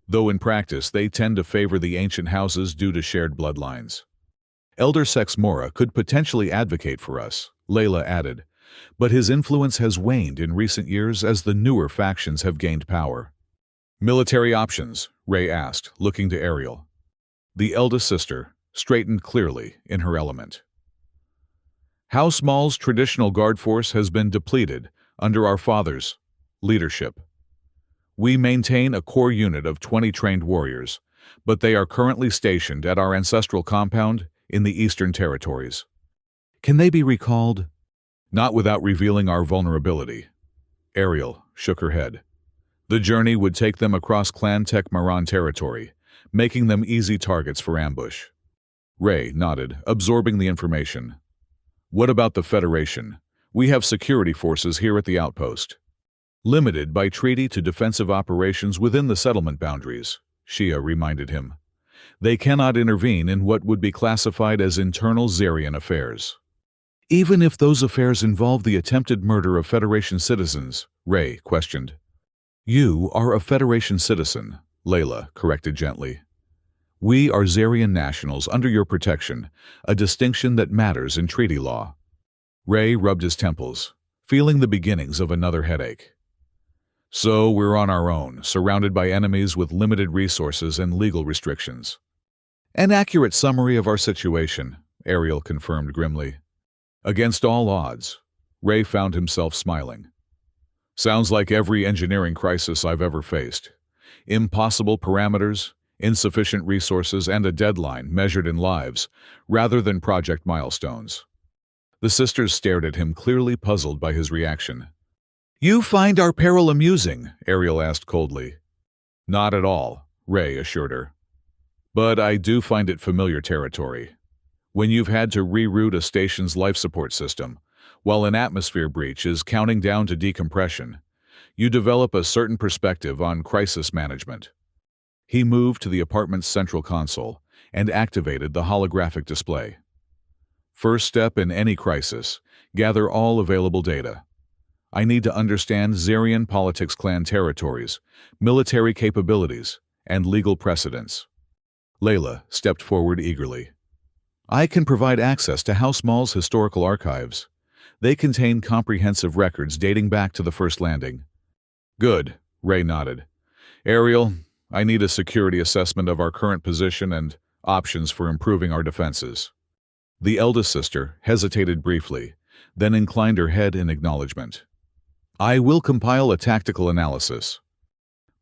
Though in practice they tend to favor the ancient houses due to shared bloodlines. Elder Sex Mora could potentially advocate for us, Layla added, but his influence has waned in recent years as the newer factions have gained power. Military options, Ray asked, looking to Ariel. The eldest sister straightened clearly in her element. House Mall's traditional guard force has been depleted under our father's leadership. We maintain a core unit of 20 trained warriors, but they are currently stationed at our ancestral compound in the Eastern Territories. Can they be recalled? Not without revealing our vulnerability. Ariel shook her head. The journey would take them across Clan Tech Maran territory, making them easy targets for ambush. Ray nodded, absorbing the information. What about the Federation? We have security forces here at the outpost. Limited by treaty to defensive operations within the settlement boundaries, Shia reminded him. They cannot intervene in what would be classified as internal Zarian affairs. Even if those affairs involve the attempted murder of Federation citizens, Ray questioned. You are a Federation citizen, Layla corrected gently. We are Zarian nationals under your protection, a distinction that matters in treaty law. Ray rubbed his temples, feeling the beginnings of another headache. So we're on our own, surrounded by enemies with limited resources and legal restrictions. An accurate summary of our situation, Ariel confirmed grimly. Against all odds, Ray found himself smiling. Sounds like every engineering crisis I've ever faced. Impossible parameters, insufficient resources, and a deadline measured in lives, rather than project milestones. The sisters stared at him, clearly puzzled by his reaction. You find our peril amusing? Ariel asked coldly. Not at all, Ray assured her. But I do find it familiar territory. When you've had to reroute a station's life support system, while an atmosphere breach is counting down to decompression, you develop a certain perspective on crisis management. He moved to the apartment's central console and activated the holographic display. First step in any crisis, gather all available data. I need to understand Zarian politics clan territories, military capabilities, and legal precedents. Layla stepped forward eagerly. I can provide access to House Mall's historical archives. They contain comprehensive records dating back to the first landing. Good, Ray nodded. Ariel, I need a security assessment of our current position and options for improving our defenses. The eldest sister hesitated briefly, then inclined her head in acknowledgement. I will compile a tactical analysis.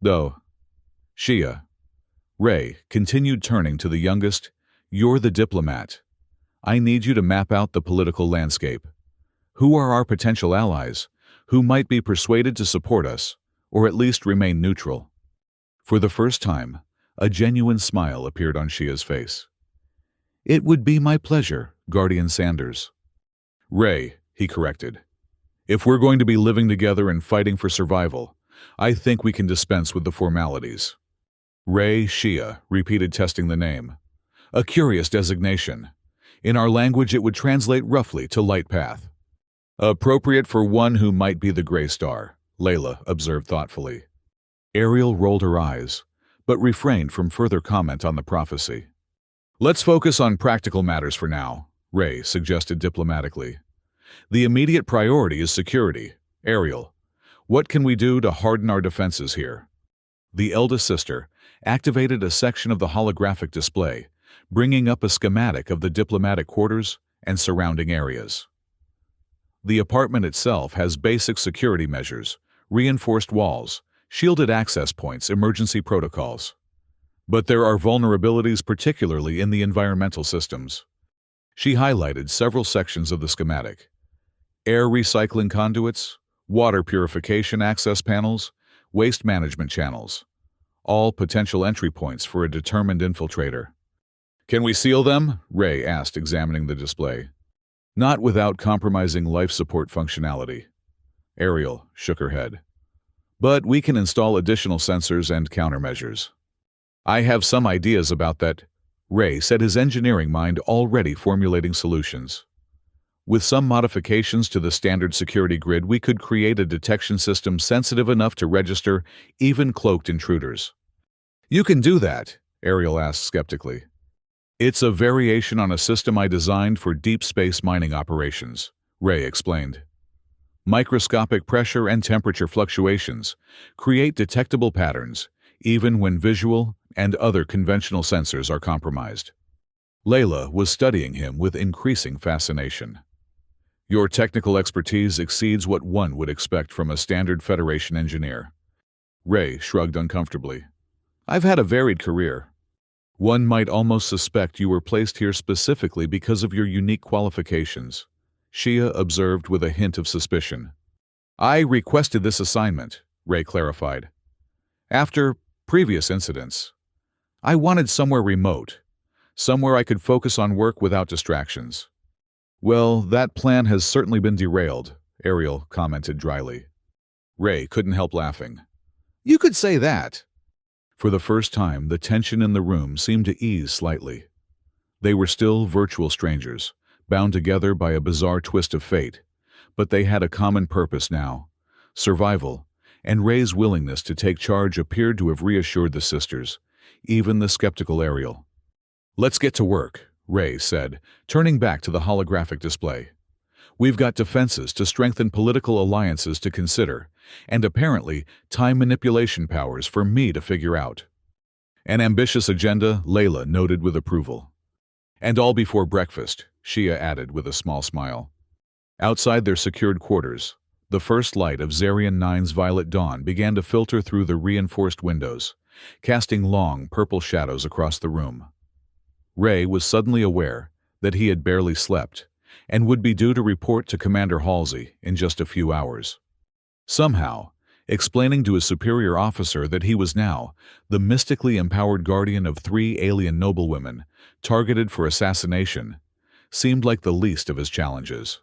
Though, Shia, Ray continued, turning to the youngest. You're the diplomat. I need you to map out the political landscape. Who are our potential allies? Who might be persuaded to support us, or at least remain neutral? For the first time, a genuine smile appeared on Shia's face. It would be my pleasure, Guardian Sanders. Ray, he corrected. If we're going to be living together and fighting for survival, I think we can dispense with the formalities. Ray Shia repeated, testing the name. A curious designation. In our language it would translate roughly to light path. Appropriate for one who might be the Gray Star, Layla observed thoughtfully. Ariel rolled her eyes, but refrained from further comment on the prophecy. Let's focus on practical matters for now, Ray suggested diplomatically. The immediate priority is security. Ariel, what can we do to harden our defenses here? The eldest sister activated a section of the holographic display, bringing up a schematic of the diplomatic quarters and surrounding areas. The apartment itself has basic security measures, reinforced walls, shielded access points, emergency protocols. But there are vulnerabilities, particularly in the environmental systems. She highlighted several sections of the schematic. Air recycling conduits, water purification access panels, waste management channels. all potential entry points for a determined infiltrator. "Can we seal them?" Ray asked, examining the display. "Not without compromising life support functionality." Ariel shook her head. "But we can install additional sensors and countermeasures." "I have some ideas about that," Ray said, his engineering mind already formulating solutions. "With some modifications to the standard security grid, we could create a detection system sensitive enough to register even cloaked intruders." "You can do that?" Ariel asked skeptically. "It's a variation on a system I designed for deep space mining operations," Ray explained. "Microscopic pressure and temperature fluctuations create detectable patterns, even when visual and other conventional sensors are compromised." Layla was studying him with increasing fascination. "Your technical expertise exceeds what one would expect from a standard Federation engineer." Ray shrugged uncomfortably. "I've had a varied career. One might almost suspect you were placed here specifically because of your unique qualifications," Shia observed with a hint of suspicion. "I requested this assignment," Ray clarified. "After previous incidents. I wanted somewhere remote, somewhere I could focus on work without distractions." "Well, that plan has certainly been derailed," Ariel commented dryly. Ray couldn't help laughing. "You could say that." For the first time, the tension in the room seemed to ease slightly. They were still virtual strangers, bound together by a bizarre twist of fate, but they had a common purpose now: survival, and Ray's willingness to take charge appeared to have reassured the sisters, even the skeptical Ariel. "Let's get to work," Ray said, turning back to the holographic display. "We've got defenses to strengthen, political alliances to consider, and apparently time manipulation powers for me to figure out." "An ambitious agenda," Layla noted with approval. "And all before breakfast," Shia added with a small smile. Outside their secured quarters, the first light of Zarian 9's violet dawn began to filter through the reinforced windows, casting long purple shadows across the room. Ray was suddenly aware that he had barely slept and would be due to report to Commander Halsey in just a few hours. Somehow, explaining to his superior officer that he was now the mystically empowered guardian of 3 alien noblewomen targeted for assassination seemed like the least of his challenges.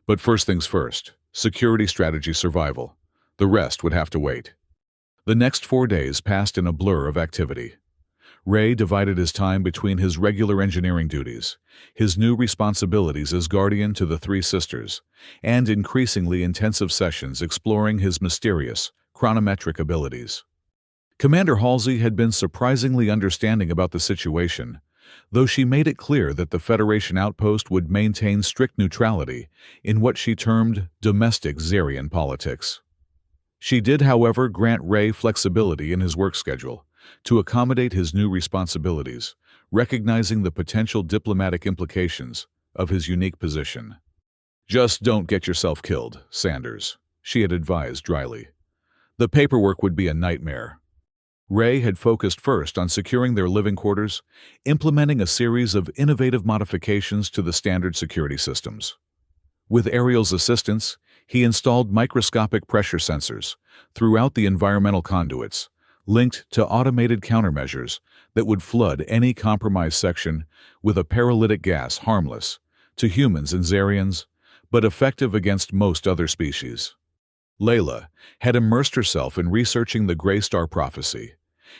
But first things first, security strategy survival. The rest would have to wait. The next 4 days passed in a blur of activity. Ray divided his time between his regular engineering duties, his new responsibilities as guardian to the 3 sisters, and increasingly intensive sessions exploring his mysterious, chronometric abilities. Commander Halsey had been surprisingly understanding about the situation, though she made it clear that the Federation outpost would maintain strict neutrality in what she termed domestic Zarian politics. She did, however, grant Ray flexibility in his work schedule to accommodate his new responsibilities, recognizing the potential diplomatic implications of his unique position. "Just don't get yourself killed, Sanders," she had advised dryly. "The paperwork would be a nightmare." Ray had focused first on securing their living quarters, implementing a series of innovative modifications to the standard security systems. With Ariel's assistance, he installed microscopic pressure sensors throughout the environmental conduits, linked to automated countermeasures that would flood any compromised section with a paralytic gas harmless to humans and Zarians, but effective against most other species. Layla had immersed herself in researching the Gray Star prophecy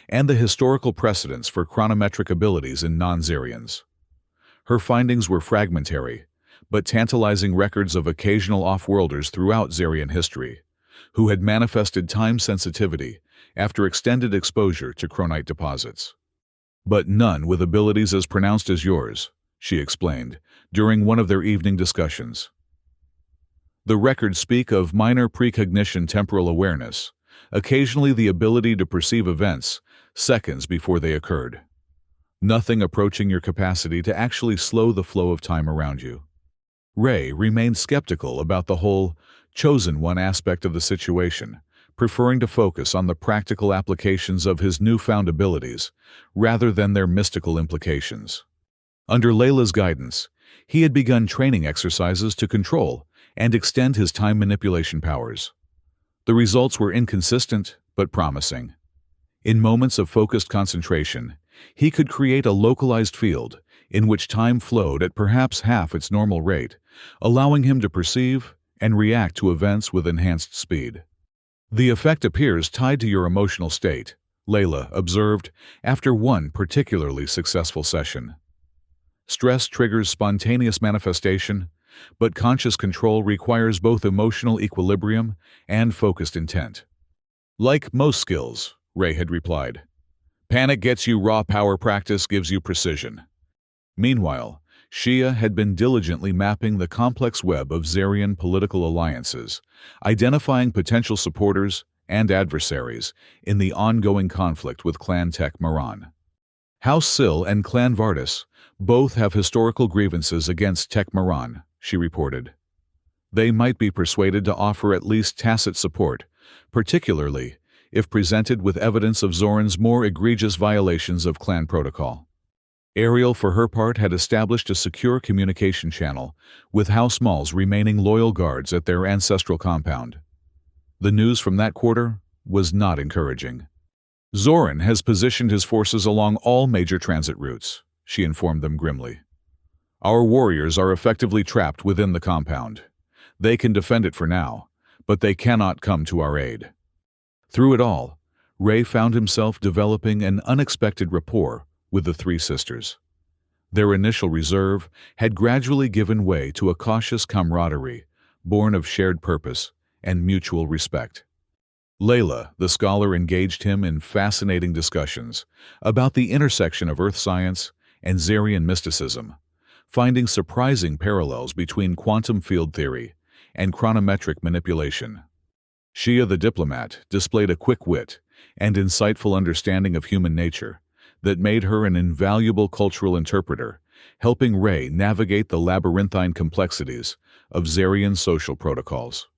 and the historical precedents for chronometric abilities in non-Zarians. Her findings were fragmentary, but tantalizing records of occasional off-worlders throughout Zarian history, who had manifested time sensitivity after extended exposure to chronite deposits. "But none with abilities as pronounced as yours," she explained during one of their evening discussions. "The records speak of minor precognition temporal awareness, occasionally the ability to perceive events seconds before they occurred. Nothing approaching your capacity to actually slow the flow of time around you." Ray remained skeptical about the whole chosen one aspect of the situation, preferring to focus on the practical applications of his newfound abilities rather than their mystical implications. Under Layla's guidance, he had begun training exercises to control and extend his time manipulation powers. The results were inconsistent but promising. In moments of focused concentration, he could create a localized field in which time flowed at perhaps half its normal rate, allowing him to perceive and react to events with enhanced speed. The effect appears tied to your emotional state, Layla observed after one particularly successful session. Stress triggers spontaneous manifestation, but conscious control requires both emotional equilibrium and focused intent. Like most skills, Ray had replied. Panic gets you raw power, practice gives you precision. Meanwhile, Shia had been diligently mapping the complex web of Zarian political alliances, identifying potential supporters and adversaries in the ongoing conflict with Clan Tech Maran. House Sil and Clan Vardis both have historical grievances against Tech Maran, she reported. They might be persuaded to offer at least tacit support, particularly if presented with evidence of Zoran's more egregious violations of clan protocol. Ariel, for her part, had established a secure communication channel, with House Malls remaining loyal guards at their ancestral compound. The news from that quarter was not encouraging. Zoran has positioned his forces along all major transit routes, she informed them grimly. Our warriors are effectively trapped within the compound. They can defend it for now, but they cannot come to our aid. Through it all, Ray found himself developing an unexpected rapport with the three sisters. Their initial reserve had gradually given way to a cautious camaraderie, born of shared purpose and mutual respect. Layla, the scholar, engaged him in fascinating discussions about the intersection of earth science and Zarian mysticism, finding surprising parallels between quantum field theory and chronometric manipulation. Shia, the diplomat, displayed a quick wit and insightful understanding of human nature that made her an invaluable cultural interpreter, helping Ray navigate the labyrinthine complexities of Zarian social protocols.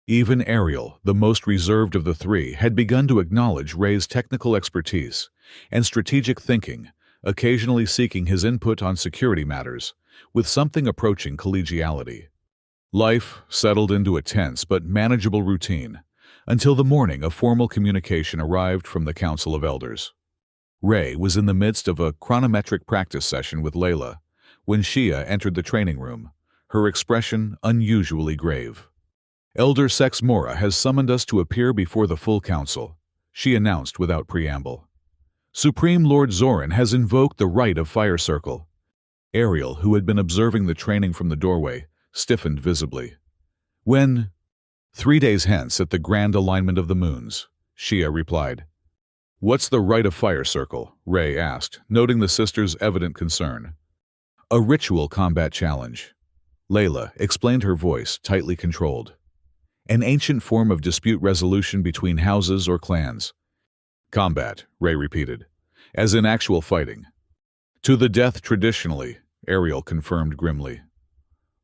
Even Ariel, the most reserved of the three, had begun to acknowledge Ray's technical expertise and strategic thinking, occasionally seeking his input on security matters, with something approaching collegiality. Life settled into a tense but manageable routine, until the morning a formal communication arrived from the Council of Elders. Ray was in the midst of a chronometric practice session with Layla when Shia entered the training room, her expression unusually grave. Elder Sex Mora has summoned us to appear before the full council, she announced without preamble. Supreme Lord Zoran has invoked the right of Fire Circle. Ariel, who had been observing the training from the doorway, stiffened visibly. When? 3 days hence at the Grand Alignment of the Moons, Shia replied. What's the right of Fire Circle? Ray asked, noting the sisters' evident concern. A ritual combat challenge. Layla explained, her voice tightly controlled. An ancient form of dispute resolution between houses or clans. Combat, Ray repeated, as in actual fighting. To the death traditionally, Ariel confirmed grimly.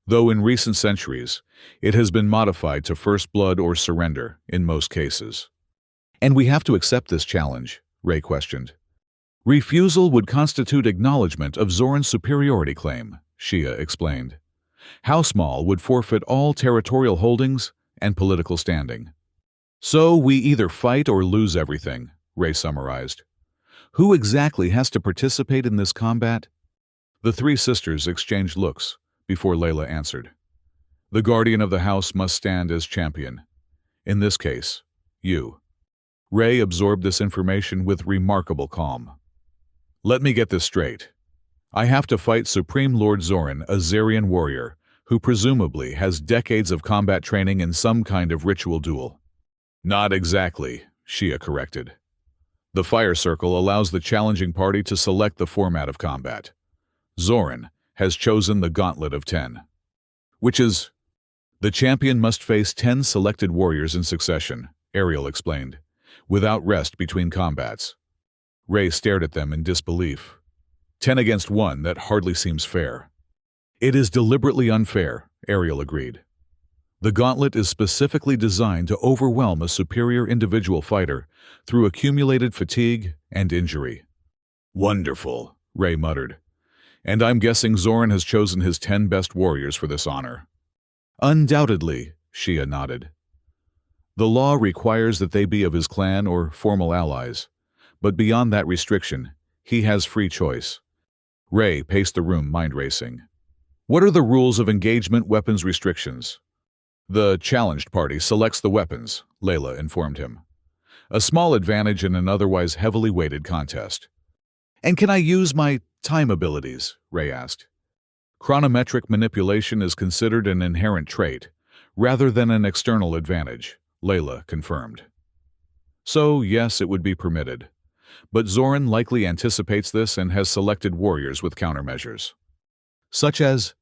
Though in recent centuries, it has been modified to first blood or surrender in most cases. And we have to accept this challenge, Ray questioned. Refusal would constitute acknowledgement of Zoran's superiority claim, Shia explained. House Mal would forfeit all territorial holdings and political standing. So we either fight or lose everything, Ray summarized. Who exactly has to participate in this combat? The three sisters exchanged looks before Layla answered. The guardian of the house must stand as champion. In this case, you. Ray absorbed this information with remarkable calm. Let me get this straight. I have to fight Supreme Lord Zoran, a Zarian warrior, who presumably has decades of combat training in some kind of ritual duel. Not exactly, Shia corrected. The Fire Circle allows the challenging party to select the format of combat. Zoran has chosen the Gauntlet of 10. Which is, the champion must face 10 selected warriors in succession, Ariel explained, without rest between combats. Ray stared at them in disbelief. 10 against 1, that hardly seems fair. It is deliberately unfair, Ariel agreed. The gauntlet is specifically designed to overwhelm a superior individual fighter through accumulated fatigue and injury. Wonderful, Ray muttered. And I'm guessing Zoran has chosen his 10 best warriors for this honor. Undoubtedly, Shia nodded. The law requires that they be of his clan or formal allies, But beyond that restriction, he has free choice. Ray paced the room, mind racing. What are the rules of engagement weapons restrictions? The challenged party selects the weapons, Layla informed him. A small advantage in an otherwise heavily weighted contest. And can I use my time abilities? Ray asked. Chronometric manipulation is considered an inherent trait, rather than an external advantage, Layla confirmed. So, yes, it would be permitted. But Zoran likely anticipates this and has selected warriors with countermeasures. Such as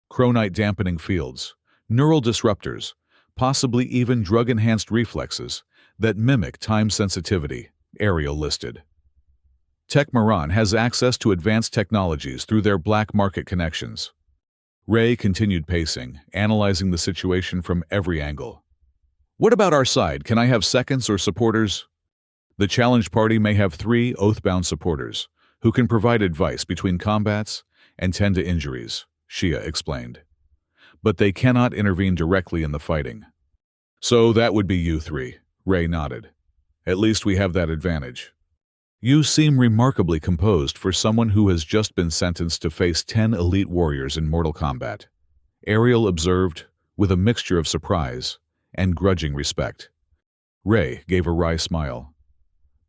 chronite dampening fields, neural disruptors, possibly even drug-enhanced reflexes that mimic time sensitivity, Ariel listed. Tech Moran has access to advanced technologies through their black market connections. Ray continued pacing, analyzing the situation from every angle. What about our side? Can I have seconds or supporters? The challenge party may have 3 oath-bound supporters, who can provide advice between combats and tend to injuries, Shia explained. But they cannot intervene directly in the fighting. So that would be you 3, Ray nodded. At least we have that advantage. You seem remarkably composed for someone who has just been sentenced to face 10 elite warriors in mortal combat, Ariel observed with a mixture of surprise and grudging respect. Ray gave a wry smile.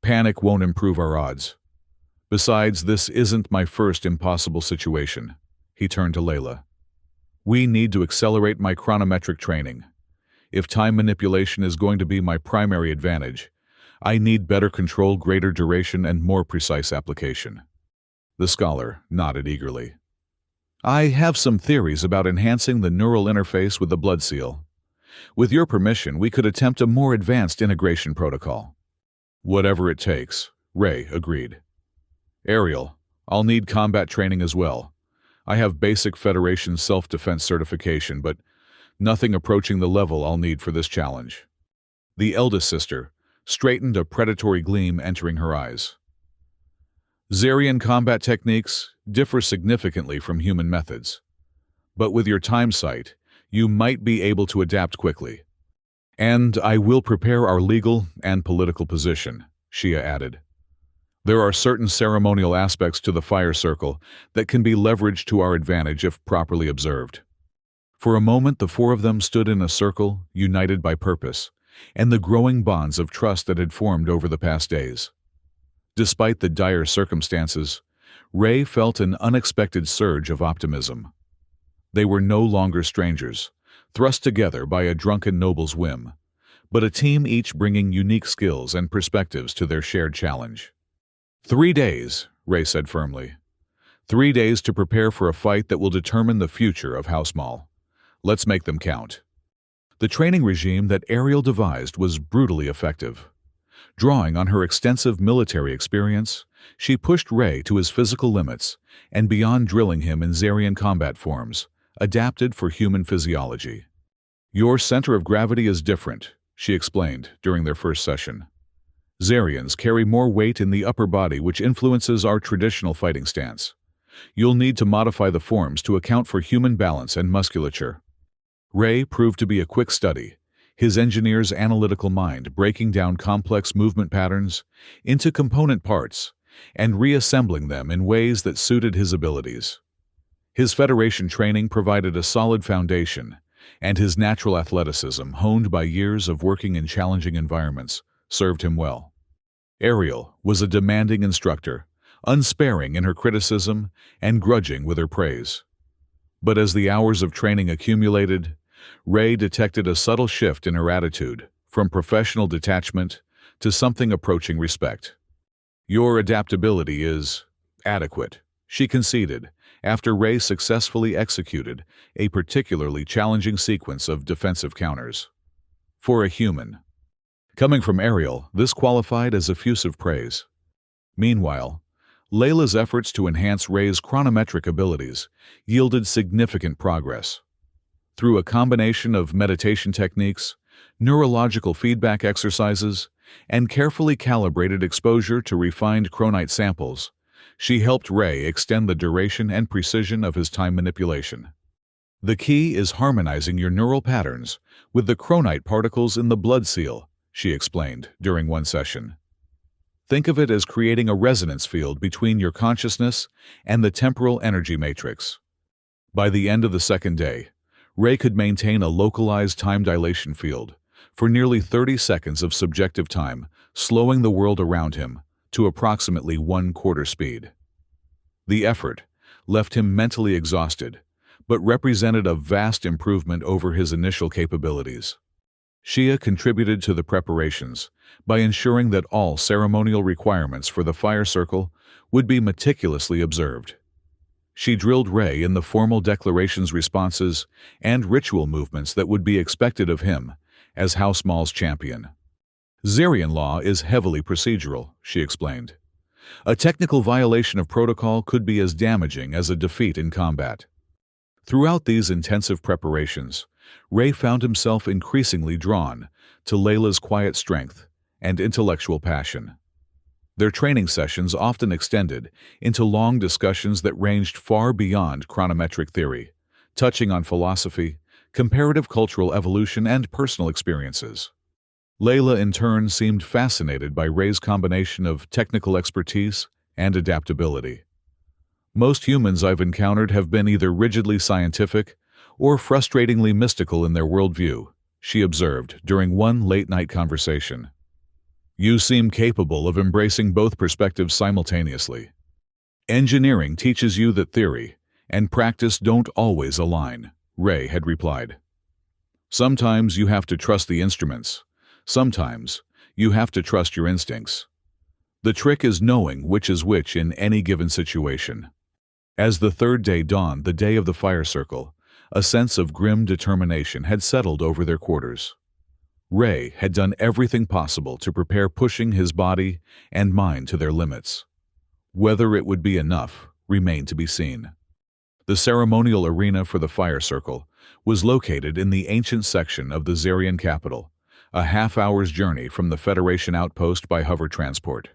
Panic won't improve our odds. Besides, this isn't my first impossible situation. He turned to Layla. We need to accelerate my chronometric training. If time manipulation is going to be my primary advantage, I need better control, greater duration, and more precise application. The scholar nodded eagerly. I have some theories about enhancing the neural interface with the blood seal. With your permission, we could attempt a more advanced integration protocol. Whatever it takes, Ray agreed. Ariel, I'll need combat training as well. I have basic Federation self-defense certification, but nothing approaching the level I'll need for this challenge. The eldest sister straightened, a predatory gleam entering her eyes. Zarian combat techniques differ significantly from human methods, but with your time sight, you might be able to adapt quickly. And I will prepare our legal and political position, Shia added. There are certain ceremonial aspects to the fire circle that can be leveraged to our advantage if properly observed. For a moment, the 4 of them stood in a circle, united by purpose, and the growing bonds of trust that had formed over the past days. Despite the dire circumstances, Ray felt an unexpected surge of optimism. They were no longer strangers, thrust together by a drunken noble's whim, but a team each bringing unique skills and perspectives to their shared challenge. 3 days, Ray said firmly. 3 days to prepare for a fight that will determine the future of House Mall. Let's make them count. The training regime that Ariel devised was brutally effective. Drawing on her extensive military experience, she pushed Ray to his physical limits and beyond, drilling him in Zarian combat forms, adapted for human physiology. Your center of gravity is different, she explained during their first session. Zarians carry more weight in the upper body, which influences our traditional fighting stance. You'll need to modify the forms to account for human balance and musculature. Ray proved to be a quick study, his engineer's analytical mind breaking down complex movement patterns into component parts and reassembling them in ways that suited his abilities. His Federation training provided a solid foundation, and his natural athleticism, honed by years of working in challenging environments, served him well. Ariel was a demanding instructor, unsparing in her criticism and grudging with her praise. But as the hours of training accumulated, Ray detected a subtle shift in her attitude, from professional detachment to something approaching respect. Your adaptability is adequate, she conceded, after Ray successfully executed a particularly challenging sequence of defensive counters. For a human. Coming from Ariel, this qualified as effusive praise. Meanwhile, Layla's efforts to enhance Ray's chronometric abilities yielded significant progress. Through a combination of meditation techniques, neurological feedback exercises, and carefully calibrated exposure to refined chronite samples, she helped Ray extend the duration and precision of his time manipulation. The key is harmonizing your neural patterns with the chronite particles in the blood seal, she explained during one session. Think of it as creating a resonance field between your consciousness and the temporal energy matrix. By the end of the second day, Ray could maintain a localized time dilation field for nearly 30 seconds of subjective time, slowing the world around him to approximately 1/4 speed. The effort left him mentally exhausted, but represented a vast improvement over his initial capabilities. Shia contributed to the preparations by ensuring that all ceremonial requirements for the fire circle would be meticulously observed. She drilled Ray in the formal declarations responses and ritual movements that would be expected of him as House Maul's champion. Zarian law is heavily procedural, she explained. A technical violation of protocol could be as damaging as a defeat in combat. Throughout these intensive preparations, Ray found himself increasingly drawn to Layla's quiet strength and intellectual passion. Their training sessions often extended into long discussions that ranged far beyond chronometric theory, touching on philosophy, comparative cultural evolution, and personal experiences. Layla, in turn, seemed fascinated by Ray's combination of technical expertise and adaptability. Most humans I've encountered have been either rigidly scientific or frustratingly mystical in their worldview, she observed during one late-night conversation. You seem capable of embracing both perspectives simultaneously. Engineering teaches you that theory and practice don't always align, Ray had replied. Sometimes you have to trust the instruments. Sometimes you have to trust your instincts. The trick is knowing which is which in any given situation. As the third day dawned, the day of the fire circle, a sense of grim determination had settled over their quarters. Ray had done everything possible to prepare, pushing his body and mind to their limits. Whether it would be enough remained to be seen. The ceremonial arena for the fire circle was located in the ancient section of the Zarian capital, a half-hour's journey from the Federation outpost by hover transport.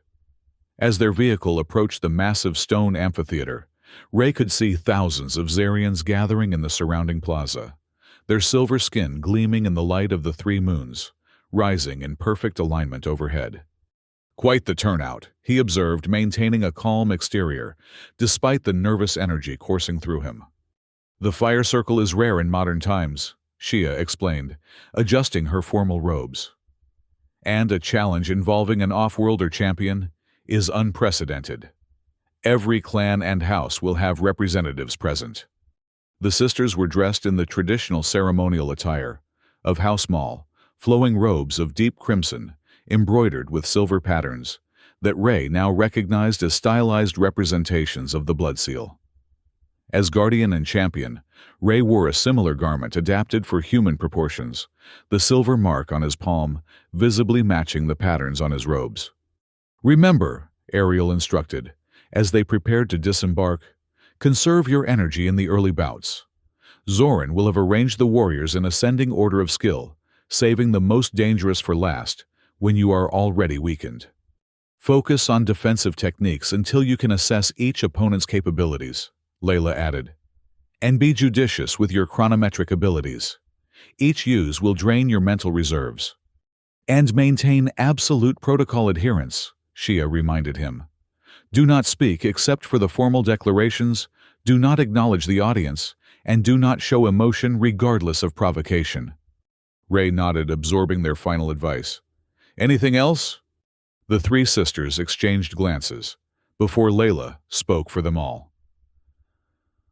As their vehicle approached the massive stone amphitheater, Ray could see thousands of Zarians gathering in the surrounding plaza, their silver skin gleaming in the light of the three moons, rising in perfect alignment overhead. Quite the turnout, he observed, maintaining a calm exterior, despite the nervous energy coursing through him. The fire circle is rare in modern times, Shia explained, adjusting her formal robes. And a challenge involving an off-worlder champion is unprecedented. Every clan and house will have representatives present. The sisters were dressed in the traditional ceremonial attire of House Maul, flowing robes of deep crimson, embroidered with silver patterns, that Ray now recognized as stylized representations of the blood seal. As guardian and champion, Ray wore a similar garment adapted for human proportions, the silver mark on his palm visibly matching the patterns on his robes. Remember, Ariel instructed, as they prepared to disembark, conserve your energy in the early bouts. Zoran will have arranged the warriors in ascending order of skill, saving the most dangerous for last when you are already weakened. Focus on defensive techniques until you can assess each opponent's capabilities, Layla added. And be judicious with your chronometric abilities. Each use will drain your mental reserves. And maintain absolute protocol adherence, Shia reminded him. Do not speak except for the formal declarations, do not acknowledge the audience, and do not show emotion regardless of provocation. Ray nodded, absorbing their final advice. Anything else? The three sisters exchanged glances before Layla spoke for them all.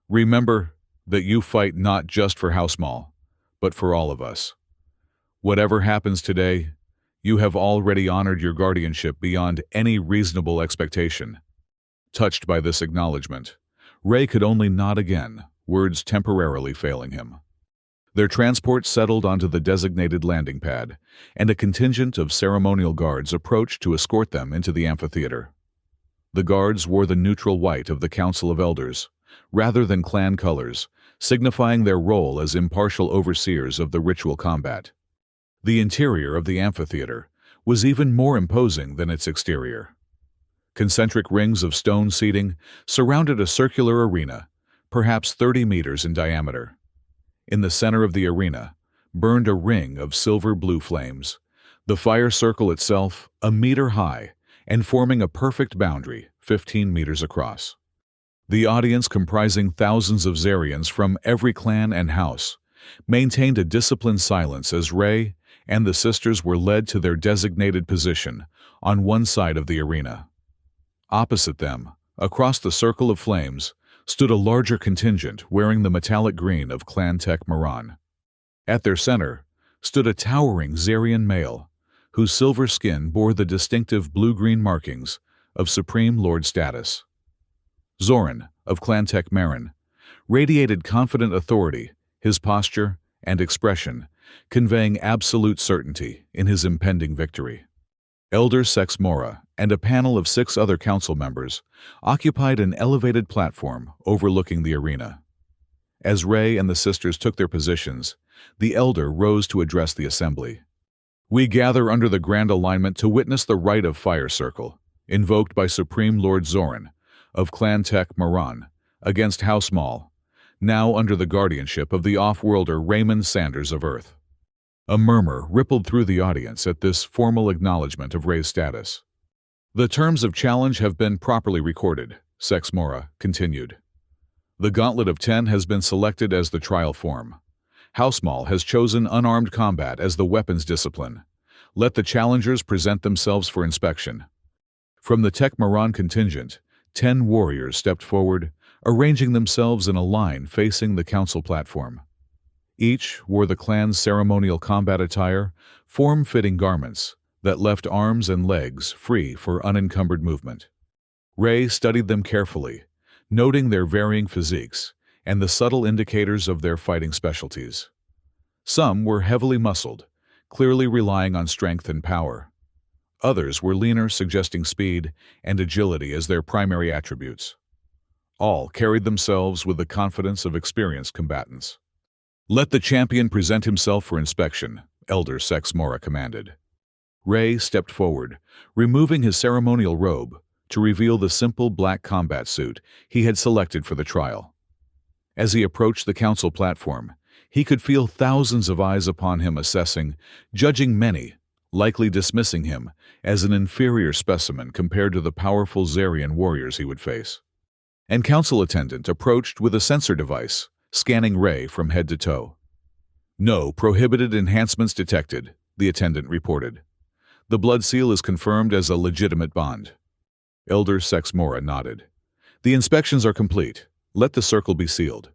Remember that you fight not just for House Maul, but for all of us. Whatever happens today, you have already honored your guardianship beyond any reasonable expectation. Touched by this acknowledgement, Ray could only nod again, words temporarily failing him. Their transport settled onto the designated landing pad, and a contingent of ceremonial guards approached to escort them into the amphitheater. The guards wore the neutral white of the Council of Elders, rather than clan colors, signifying their role as impartial overseers of the ritual combat. The interior of the amphitheater was even more imposing than its exterior. Concentric rings of stone seating surrounded a circular arena, perhaps 30 meters in diameter. In the center of the arena burned a ring of silver-blue flames, the fire circle itself a meter high and forming a perfect boundary, 15 meters across. The audience, comprising thousands of Zarians from every clan and house, maintained a disciplined silence as Rey and the sisters were led to their designated position on one side of the arena. Opposite them, across the circle of flames, stood a larger contingent wearing the metallic green of Clan Tech Maran. At their center stood a towering Zarian male, whose silver skin bore the distinctive blue-green markings of Supreme Lord status. Zoran, of Clan Tech Marin, radiated confident authority, his posture and expression conveying absolute certainty in his impending victory. Elder Sex Mora and a panel of 6 other council members occupied an elevated platform overlooking the arena. As Rey and the sisters took their positions, the elder rose to address the assembly. "We gather under the grand alignment to witness the rite of Fire Circle, invoked by Supreme Lord Zoran of Clan Tech Maran against House Maul, now under the guardianship of the off-worlder Raymond Sanders of Earth." A murmur rippled through the audience at this formal acknowledgement of Rey's status. "The terms of challenge have been properly recorded," Sex Mora continued. "The Gauntlet of 10 has been selected as the trial form. House Maul has chosen unarmed combat as the weapons discipline. Let the challengers present themselves for inspection." From the Tech Maran contingent, 10 warriors stepped forward, arranging themselves in a line facing the council platform. Each wore the clan's ceremonial combat attire, form-fitting garments that left arms and legs free for unencumbered movement. Rey studied them carefully, noting their varying physiques and the subtle indicators of their fighting specialties. Some were heavily muscled, clearly relying on strength and power. Others were leaner, suggesting speed and agility as their primary attributes. All carried themselves with the confidence of experienced combatants. "Let the champion present himself for inspection," Elder Sex Mora commanded. Rey stepped forward, removing his ceremonial robe to reveal the simple black combat suit he had selected for the trial. As he approached the council platform, he could feel thousands of eyes upon him, assessing, judging, many likely dismissing him as an inferior specimen compared to the powerful Zarian warriors he would face. An council attendant approached with a sensor device, scanning Rey from head to toe. "No prohibited enhancements detected," the attendant reported. "The blood seal is confirmed as a legitimate bond." Elder Sex Mora nodded. "The inspections are complete. Let the circle be sealed."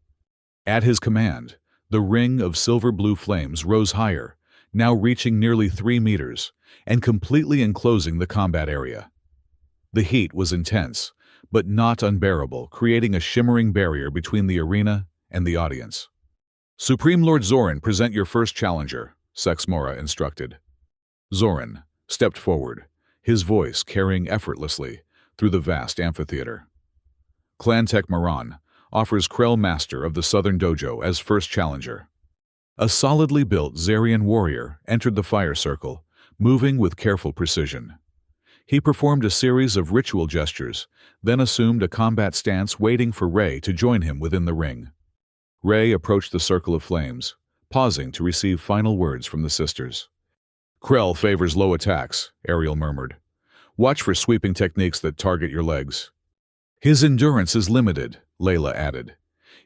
At his command, the ring of silver-blue flames rose higher, now reaching nearly 3 meters, and completely enclosing the combat area. The heat was intense, but not unbearable, creating a shimmering barrier between the arena and the audience. "Supreme Lord Zoran, present your first challenger," Sex Mora instructed. Zoran stepped forward, his voice carrying effortlessly through the vast amphitheater. "Clan Tech Maran offers Krell, Master of the Southern Dojo, as first challenger." A solidly built Zarian warrior entered the fire circle, moving with careful precision. He performed a series of ritual gestures, then assumed a combat stance, waiting for Rey to join him within the ring. Rey approached the circle of flames, pausing to receive final words from the sisters. "Krell favors low attacks," Ariel murmured. "Watch for sweeping techniques that target your legs." "His endurance is limited," Layla added.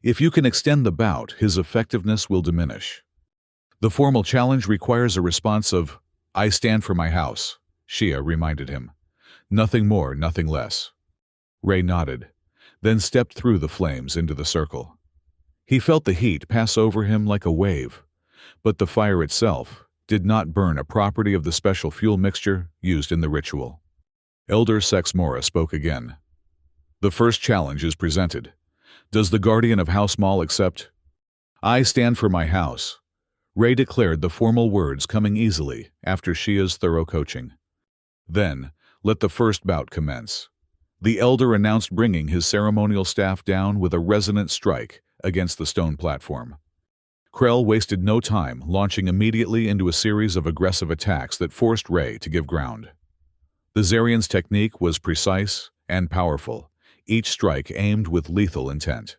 "If you can extend the bout, his effectiveness will diminish." "The formal challenge requires a response of, 'I stand for my house,'" Shia reminded him. "Nothing more, nothing less." Rey nodded, then stepped through the flames into the circle. He felt the heat pass over him like a wave, but the fire itself did not burn, a property of the special fuel mixture used in the ritual. Elder Sex Mora spoke again. "The first challenge is presented. Does the Guardian of House Maul accept?" "I stand for my house," Rey declared, the formal words coming easily after Shia's thorough coaching. "Then, let the first bout commence," the elder announced, bringing his ceremonial staff down with a resonant strike against the stone platform. Krell wasted no time, launching immediately into a series of aggressive attacks that forced Rey to give ground. The Zarian's technique was precise and powerful, each strike aimed with lethal intent.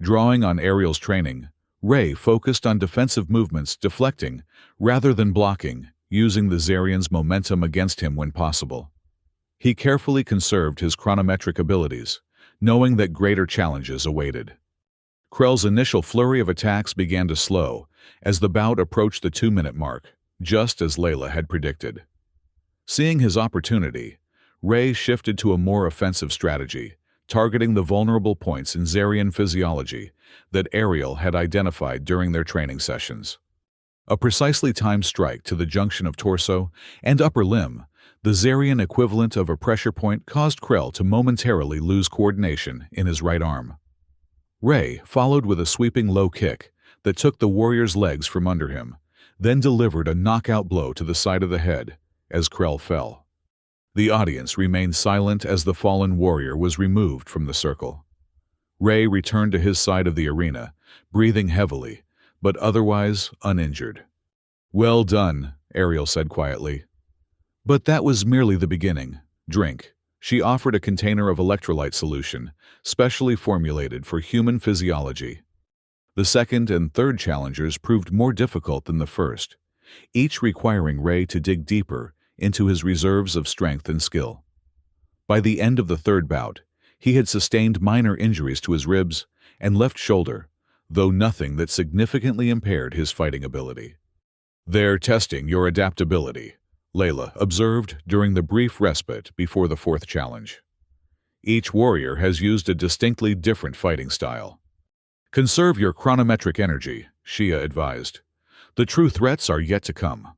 Drawing on Ariel's training, Rey focused on defensive movements, deflecting rather than blocking, using the Zarian's momentum against him when possible. He carefully conserved his chronometric abilities, knowing that greater challenges awaited. Krell's initial flurry of attacks began to slow as the bout approached the 2-minute mark, just as Layla had predicted. Seeing his opportunity, Ray shifted to a more offensive strategy, targeting the vulnerable points in Zarian physiology that Ariel had identified during their training sessions. A precisely timed strike to the junction of torso and upper limb, the Zarian equivalent of a pressure point, caused Krell to momentarily lose coordination in his right arm. Ray followed with a sweeping low kick that took the warrior's legs from under him, then delivered a knockout blow to the side of the head as Krell fell. The audience remained silent as the fallen warrior was removed from the circle. Ray returned to his side of the arena, breathing heavily, but otherwise uninjured. "Well done," Ariel said quietly. "But that was merely the beginning. Drink." She offered a container of electrolyte solution, specially formulated for human physiology. The second and third challengers proved more difficult than the first, each requiring Ray to dig deeper into his reserves of strength and skill. By the end of the third bout, he had sustained minor injuries to his ribs and left shoulder, though nothing that significantly impaired his fighting ability. "They're testing your adaptability," Layla observed during the brief respite before the fourth challenge. "Each warrior has used a distinctly different fighting style. Conserve your chronometric energy," Shia advised. "The true threats are yet to come."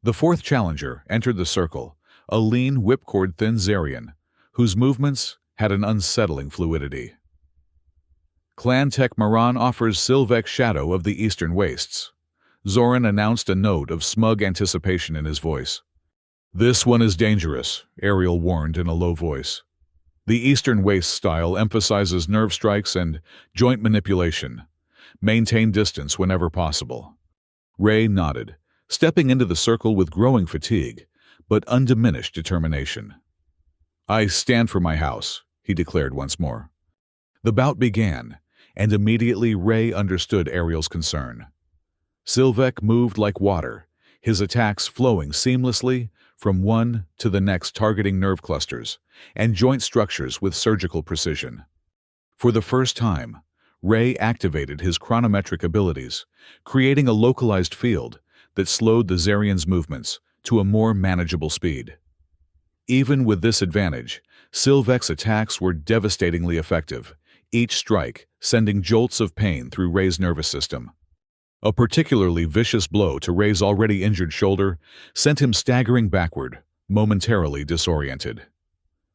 The fourth challenger entered the circle, a lean, whipcord-thin Zarian, whose movements had an unsettling fluidity. "Clan Tech Maran offers Sylvek Shadow of the Eastern Wastes." Zoran announced, a note of smug anticipation in his voice. "This one is dangerous," Ariel warned in a low voice. "The Eastern Wastes style emphasizes nerve strikes and joint manipulation. Maintain distance whenever possible." Ray nodded, stepping into the circle with growing fatigue, but undiminished determination. "I stand for my house," he declared once more. The bout began, and immediately Ray understood Ariel's concern. Sylvek moved like water, his attacks flowing seamlessly from one to the next, targeting nerve clusters and joint structures with surgical precision. For the first time, Ray activated his chronometric abilities, creating a localized field that slowed the Zarian's movements to a more manageable speed. Even with this advantage, Sylvek's attacks were devastatingly effective, each strike sending jolts of pain through Ray's nervous system. A particularly vicious blow to Ray's already injured shoulder sent him staggering backward, momentarily disoriented.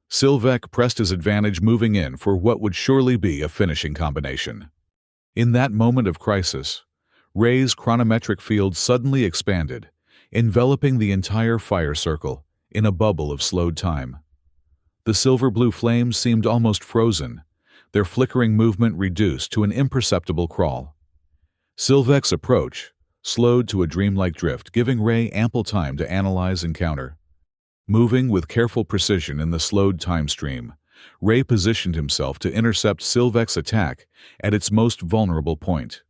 Sylvek pressed his advantage, moving in for what would surely be a finishing combination. In that moment of crisis, Ray's chronometric field suddenly expanded, enveloping the entire fire circle in a bubble of slowed time. The silver-blue flames seemed almost frozen, their flickering movement reduced to an imperceptible crawl. Sylvek's approach slowed to a dreamlike drift, giving Ray ample time to analyze and counter. Moving with careful precision in the slowed time stream, Ray positioned himself to intercept Sylvek's attack at its most vulnerable point.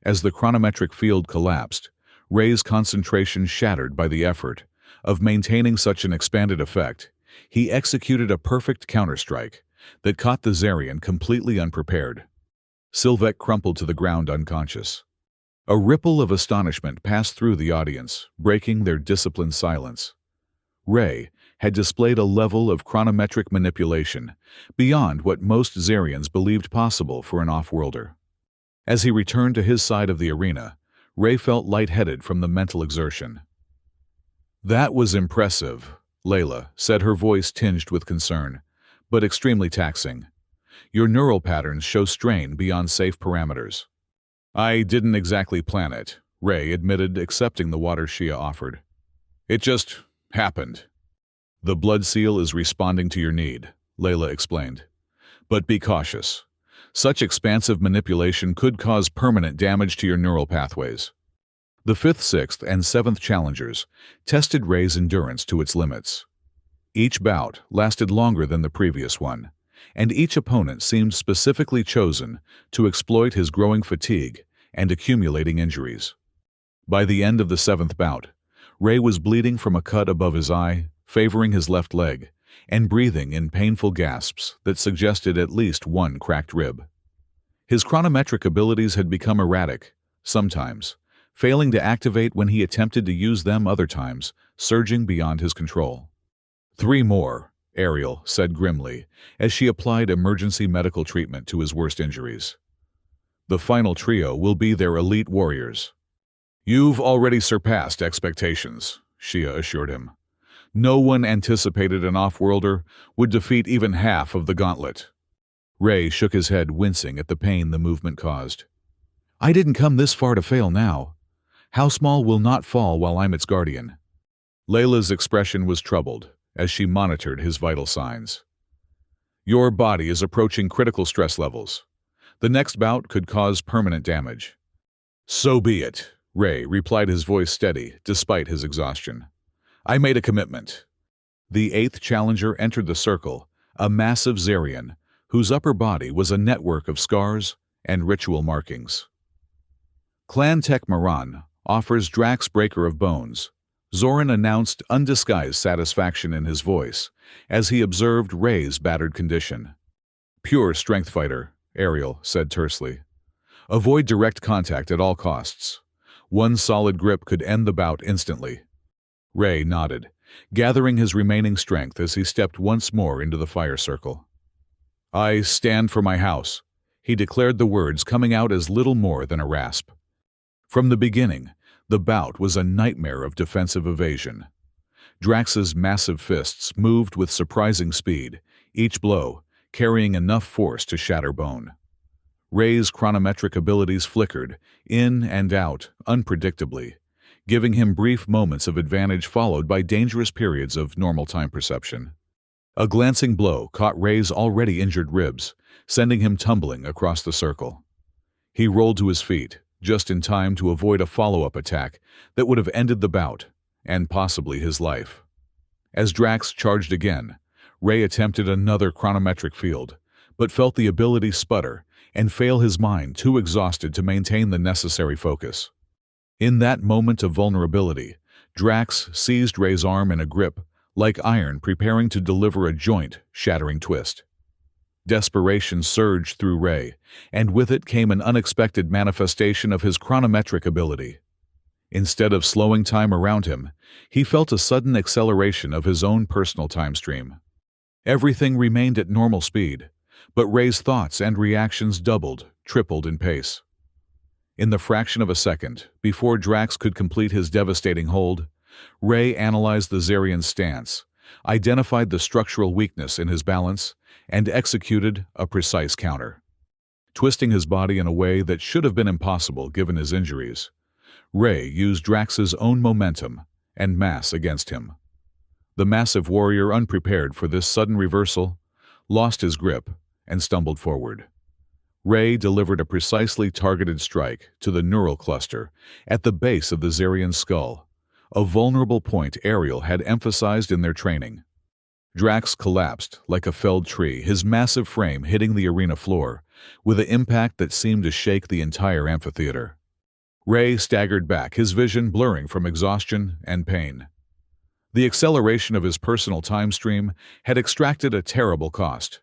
As the chronometric field collapsed, Ray's concentration shattered by the effort of maintaining such an expanded effect, he executed a perfect counterstrike that caught the Zarian completely unprepared. Sylvek crumpled to the ground unconscious. A ripple of astonishment passed through the audience, breaking their disciplined silence. Ray had displayed a level of chronometric manipulation beyond what most Zarians believed possible for an off-worlder. As he returned to his side of the arena, Ray felt lightheaded from the mental exertion. "That was impressive," Layla said, her voice tinged with concern, "but extremely taxing. Your neural patterns show strain beyond safe parameters." "I didn't exactly plan it," Ray admitted, accepting the water Shia offered. "It just happened." "The blood seal is responding to your need," Layla explained. "But be cautious. Such expansive manipulation could cause permanent damage to your neural pathways." The fifth, sixth, and seventh challengers tested Ray's endurance to its limits. Each bout lasted longer than the previous one, and each opponent seemed specifically chosen to exploit his growing fatigue and accumulating injuries. By the end of the seventh bout, Ray was bleeding from a cut above his eye, favoring his left leg, and breathing in painful gasps that suggested at least one cracked rib. His chronometric abilities had become erratic, sometimes, failing to activate when he attempted to use them other times, surging beyond his control. "3 more," Ariel said grimly, as she applied emergency medical treatment to his worst injuries. "The final trio will be their elite warriors." "You've already surpassed expectations," Shia assured him. "No one anticipated an off-worlder would defeat even half of the gauntlet." Ray shook his head, wincing at the pain the movement caused. "I didn't come this far to fail now. How small will not fall while I'm its guardian." Layla's expression was troubled as she monitored his vital signs. "Your body is approaching critical stress levels. The next bout could cause permanent damage." "So be it," Ray replied, his voice steady despite his exhaustion. "I made a commitment." The 8th challenger entered the circle, a massive Zarian, whose upper body was a network of scars and ritual markings. "Clan Tech Maran offers Drax Breaker of Bones," Zoran announced, undisguised satisfaction in his voice, as he observed Ray's battered condition. "Pure strength fighter," Ariel said tersely. "Avoid direct contact at all costs. One solid grip could end the bout instantly." Ray nodded, gathering his remaining strength as he stepped once more into the fire circle. "I stand for my house," he declared, the words coming out as little more than a rasp. From the beginning, the bout was a nightmare of defensive evasion. Drax's massive fists moved with surprising speed, each blow carrying enough force to shatter bone. Ray's chronometric abilities flickered in and out unpredictably, giving him brief moments of advantage followed by dangerous periods of normal time perception. A glancing blow caught Ray's already injured ribs, sending him tumbling across the circle. He rolled to his feet, just in time to avoid a follow-up attack that would have ended the bout, and possibly his life. As Drax charged again, Ray attempted another chronometric field, but felt the ability sputter and fail his mind, too exhausted to maintain the necessary focus. In that moment of vulnerability, Drax seized Ray's arm in a grip, like iron preparing to deliver a joint-shattering twist. Desperation surged through Ray, and with it came an unexpected manifestation of his chronometric ability. Instead of slowing time around him, he felt a sudden acceleration of his own personal time stream. Everything remained at normal speed, but Ray's thoughts and reactions doubled, tripled in pace. In the fraction of a second, before Drax could complete his devastating hold, Ray analyzed the Zarian's stance, identified the structural weakness in his balance, and executed a precise counter. Twisting his body in a way that should have been impossible given his injuries, Ray used Drax's own momentum and mass against him. The massive warrior, unprepared for this sudden reversal, lost his grip and stumbled forward. Ray delivered a precisely targeted strike to the neural cluster at the base of the Zarian's skull, a vulnerable point Ariel had emphasized in their training. Drax collapsed like a felled tree, his massive frame hitting the arena floor, with an impact that seemed to shake the entire amphitheater. Ray staggered back, his vision blurring from exhaustion and pain. The acceleration of his personal time stream had extracted a terrible cost.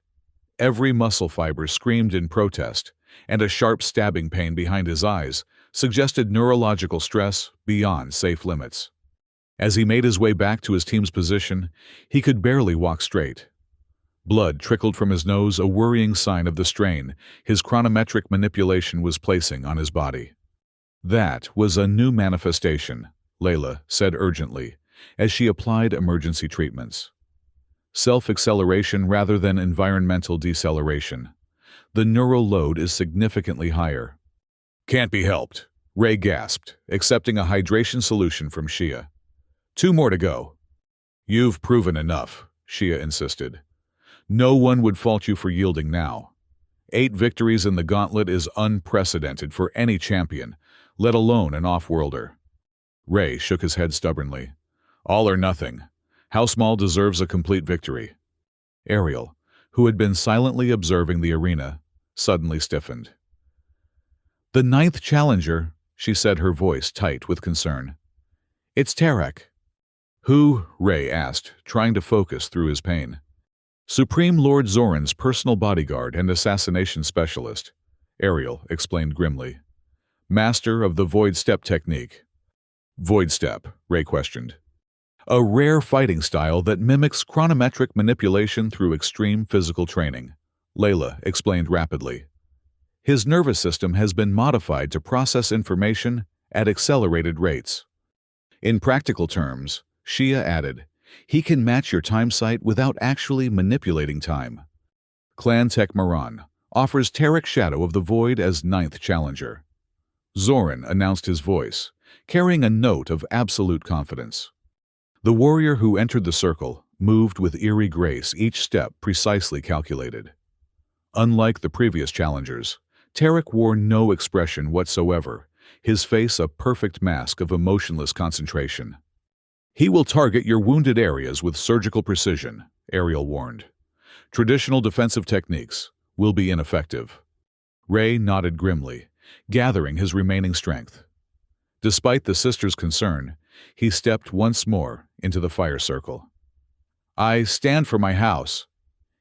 Every muscle fiber screamed in protest, and a sharp stabbing pain behind his eyes suggested neurological stress beyond safe limits. As he made his way back to his team's position, he could barely walk straight. Blood trickled from his nose, a worrying sign of the strain his chronometric manipulation was placing on his body. "That was a new manifestation," Layla said urgently, as she applied emergency treatments. "Self-acceleration rather than environmental deceleration. The neural load is significantly higher." "Can't be helped," Ray gasped, accepting a hydration solution from Shia. "2 more to go." "You've proven enough," Shia insisted. "No one would fault you for yielding now. 8 victories in the gauntlet is unprecedented for any champion, let alone an off-worlder." Ray shook his head stubbornly. "All or nothing. How Small deserves a complete victory." Ariel, who had been silently observing the arena, suddenly stiffened. "The 9th challenger," she said, her voice tight with concern. "It's Tarek." Who? Ray asked, trying to focus through his pain. Supreme Lord Zoran's personal bodyguard and assassination specialist, Ariel explained grimly. Master of the Void Step technique. Void Step, Ray questioned. A rare fighting style that mimics chronometric manipulation through extreme physical training, Layla explained rapidly. His nervous system has been modified to process information at accelerated rates. In practical terms, Shia added, he can match your time sight without actually manipulating time. Clan Tech Maran offers Tarek Shadow of the Void as 9th challenger. Zoran announced his voice, carrying a note of absolute confidence. The warrior who entered the circle moved with eerie grace, each step precisely calculated. Unlike the previous challengers, Tarek wore no expression whatsoever, his face a perfect mask of emotionless concentration. He will target your wounded areas with surgical precision, Ariel warned. Traditional defensive techniques will be ineffective. Ray nodded grimly, gathering his remaining strength. Despite the sister's concern, he stepped once more into the fire circle. I stand for my house,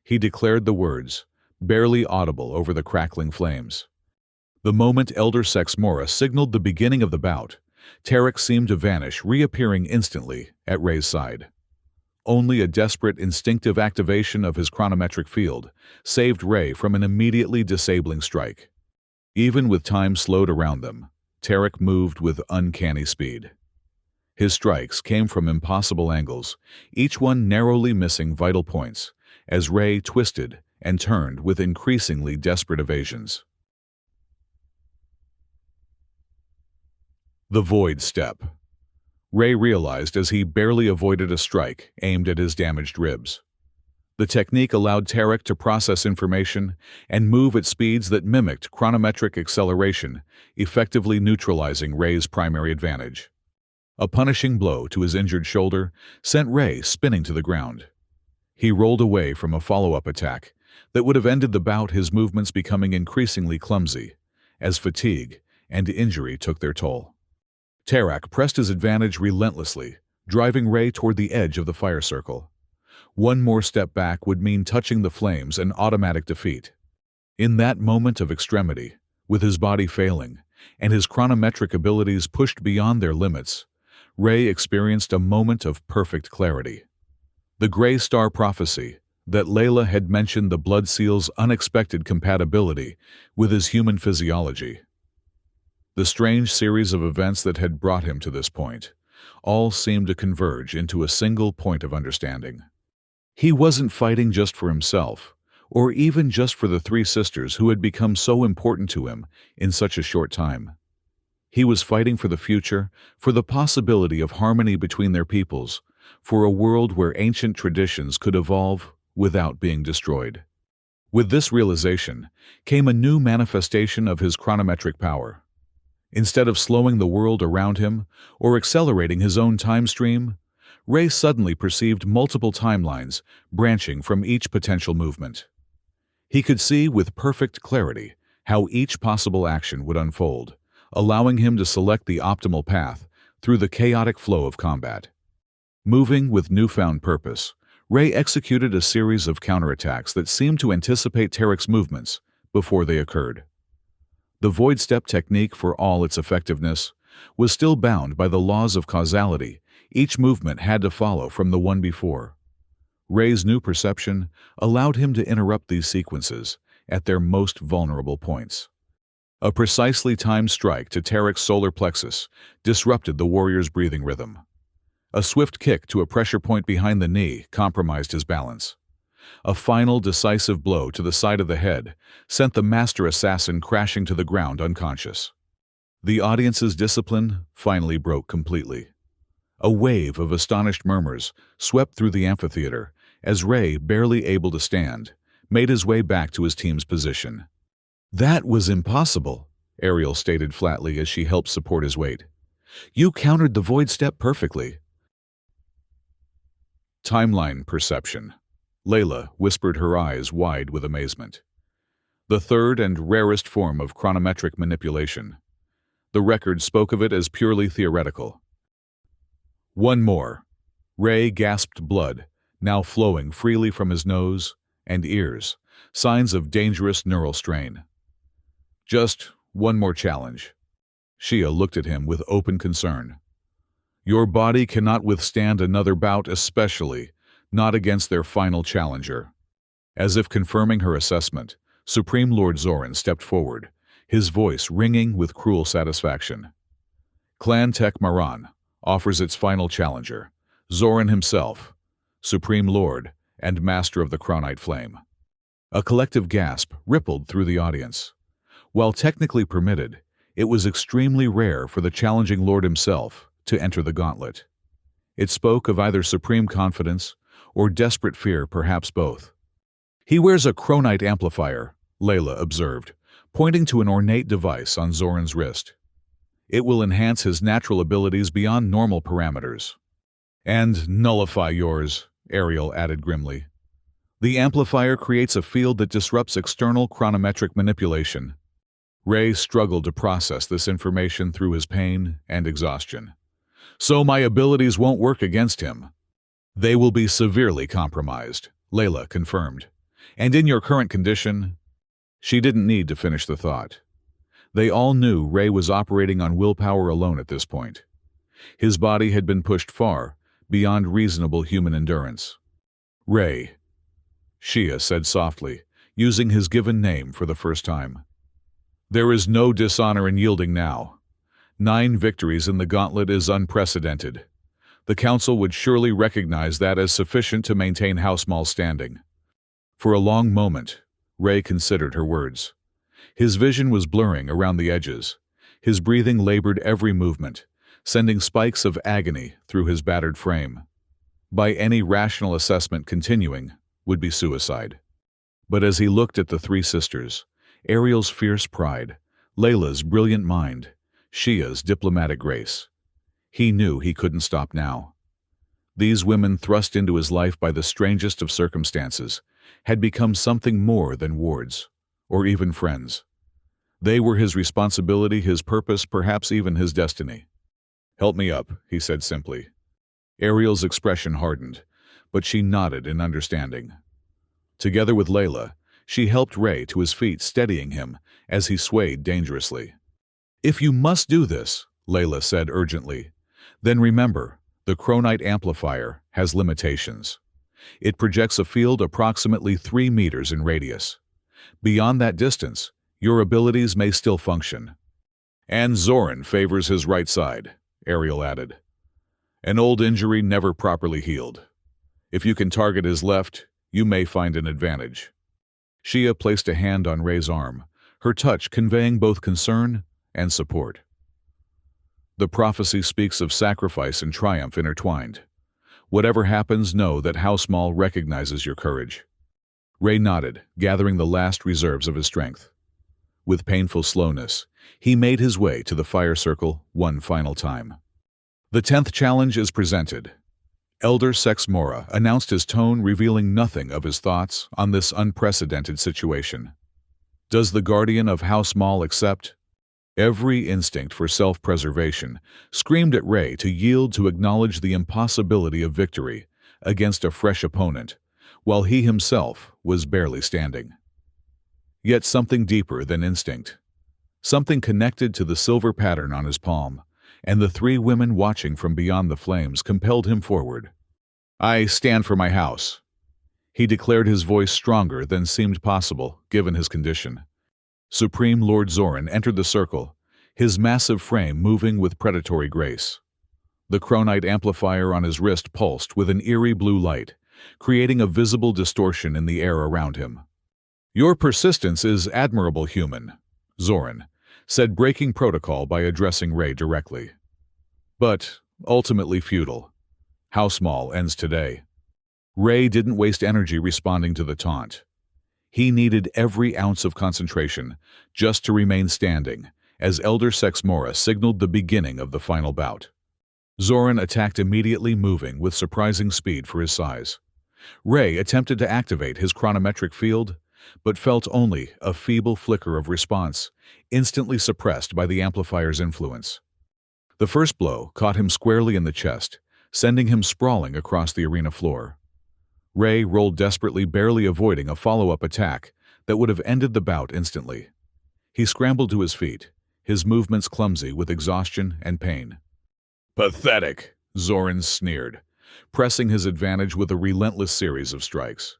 he declared the words, barely audible over the crackling flames. The moment Elder Sexmora signaled the beginning of the bout, Tarek seemed to vanish, reappearing instantly at Ray's side. Only a desperate, instinctive activation of his chronometric field saved Ray from an immediately disabling strike. Even with time slowed around them, Tarek moved with uncanny speed. His strikes came from impossible angles, each one narrowly missing vital points, as Ray twisted and turned with increasingly desperate evasions. The Void Step. Ray realized as he barely avoided a strike aimed at his damaged ribs. The technique allowed Tarek to process information and move at speeds that mimicked chronometric acceleration, effectively neutralizing Ray's primary advantage. A punishing blow to his injured shoulder sent Ray spinning to the ground. He rolled away from a follow-up attack that would have ended the bout, his movements becoming increasingly clumsy, as fatigue and injury took their toll. Tarek pressed his advantage relentlessly, driving Ray toward the edge of the fire circle. One more step back would mean touching the flames and automatic defeat. In that moment of extremity, with his body failing and his chronometric abilities pushed beyond their limits, Ray experienced a moment of perfect clarity. The Gray Star prophecy that Layla had mentioned, the Blood Seal's unexpected compatibility with his human physiology. The strange series of events that had brought him to this point all seemed to converge into a single point of understanding. He wasn't fighting just for himself, or even just for the three sisters who had become so important to him in such a short time. He was fighting for the future, for the possibility of harmony between their peoples, for a world where ancient traditions could evolve without being destroyed. With this realization came a new manifestation of his chronometric power. Instead of slowing the world around him or accelerating his own time stream, Ray suddenly perceived multiple timelines branching from each potential movement. He could see with perfect clarity how each possible action would unfold, allowing him to select the optimal path through the chaotic flow of combat. Moving with newfound purpose, Ray executed a series of counterattacks that seemed to anticipate Tarek's movements before they occurred. The Void Step technique, for all its effectiveness, was still bound by the laws of causality each movement had to follow from the one before. Ray's new perception allowed him to interrupt these sequences at their most vulnerable points. A precisely timed strike to Tarek's solar plexus disrupted the warrior's breathing rhythm. A swift kick to a pressure point behind the knee compromised his balance. A final decisive blow to the side of the head sent the master assassin crashing to the ground unconscious. The audience's discipline finally broke completely. A wave of astonished murmurs swept through the amphitheater as Ray, barely able to stand, made his way back to his team's position. "That was impossible," Ariel stated flatly as she helped support his weight. "You countered the Void Step perfectly." Timeline perception. Layla whispered, her eyes wide with amazement. The third and rarest form of chronometric manipulation. The record spoke of it as purely theoretical. One more. Ray gasped blood, now flowing freely from his nose and ears, signs of dangerous neural strain. Just one more challenge. Shia looked at him with open concern. Your body cannot withstand another bout, especially not against their final challenger. As if confirming her assessment, Supreme Lord Zoran stepped forward, his voice ringing with cruel satisfaction. Clan Tech Maran offers its final challenger, Zoran himself, Supreme Lord and Master of the Chronite Flame. A collective gasp rippled through the audience. While technically permitted, it was extremely rare for the challenging Lord himself to enter the gauntlet. It spoke of either supreme confidence or desperate fear, perhaps both. He wears a chronite amplifier, Layla observed, pointing to an ornate device on Zoran's wrist. It will enhance his natural abilities beyond normal parameters. And nullify yours, Ariel added grimly. The amplifier creates a field that disrupts external chronometric manipulation. Ray struggled to process this information through his pain and exhaustion. So my abilities won't work against him. They will be severely compromised, Layla confirmed. And in your current condition, she didn't need to finish the thought. They all knew Ray was operating on willpower alone at this point. His body had been pushed far, beyond reasonable human endurance. Ray, Shia said softly, using his given name for the first time. There is no dishonor in yielding now. 9 victories in the gauntlet is unprecedented. The Council would surely recognize that as sufficient to maintain House Maul's standing. For a long moment, Ray considered her words. His vision was blurring around the edges. His breathing labored every movement, sending spikes of agony through his battered frame. By any rational assessment, continuing would be suicide. But as he looked at the 3 sisters, Ariel's fierce pride, Layla's brilliant mind, Shia's diplomatic grace, he knew he couldn't stop now. These women, thrust into his life by the strangest of circumstances, had become something more than wards, or even friends. They were his responsibility, his purpose, perhaps even his destiny. Help me up, he said simply. Ariel's expression hardened, but she nodded in understanding. Together with Layla, she helped Ray to his feet, steadying him as he swayed dangerously. If you must do this, Layla said urgently, then remember, the chronite amplifier has limitations. It projects a field approximately 3 meters in radius. Beyond that distance, your abilities may still function. And Zoran favors his right side, Ariel added. An old injury never properly healed. If you can target his left, you may find an advantage. Shia placed a hand on Ray's arm, her touch conveying both concern and support. The prophecy speaks of sacrifice and triumph intertwined. Whatever happens, know that House Maul recognizes your courage. Ray nodded, gathering the last reserves of his strength. With painful slowness, he made his way to the fire circle one final time. The 10th challenge is presented. Elder Sex Mora announced, his tone revealing nothing of his thoughts on this unprecedented situation. Does the guardian of House Maul accept? Every instinct for self-preservation screamed at Ray to yield, to acknowledge the impossibility of victory against a fresh opponent, while he himself was barely standing. Yet something deeper than instinct, something connected to the silver pattern on his palm, and the 3 women watching from beyond the flames, compelled him forward. I stand for my house, he declared, his voice stronger than seemed possible given his condition. Supreme Lord Zoran entered the circle, his massive frame moving with predatory grace. The chronite amplifier on his wrist pulsed with an eerie blue light, creating a visible distortion in the air around him. Your persistence is admirable, human, Zoran said, breaking protocol by addressing Ray directly. But ultimately futile. House Maul ends today. Ray didn't waste energy responding to the taunt. He needed every ounce of concentration just to remain standing as Elder Sex Mora signaled the beginning of the final bout. Zoran attacked immediately, moving with surprising speed for his size. Ray attempted to activate his chronometric field, but felt only a feeble flicker of response, instantly suppressed by the amplifier's influence. The first blow caught him squarely in the chest, sending him sprawling across the arena floor. Ray rolled desperately, barely avoiding a follow-up attack that would have ended the bout instantly. He scrambled to his feet, his movements clumsy with exhaustion and pain. "Pathetic," Zoran sneered, pressing his advantage with a relentless series of strikes.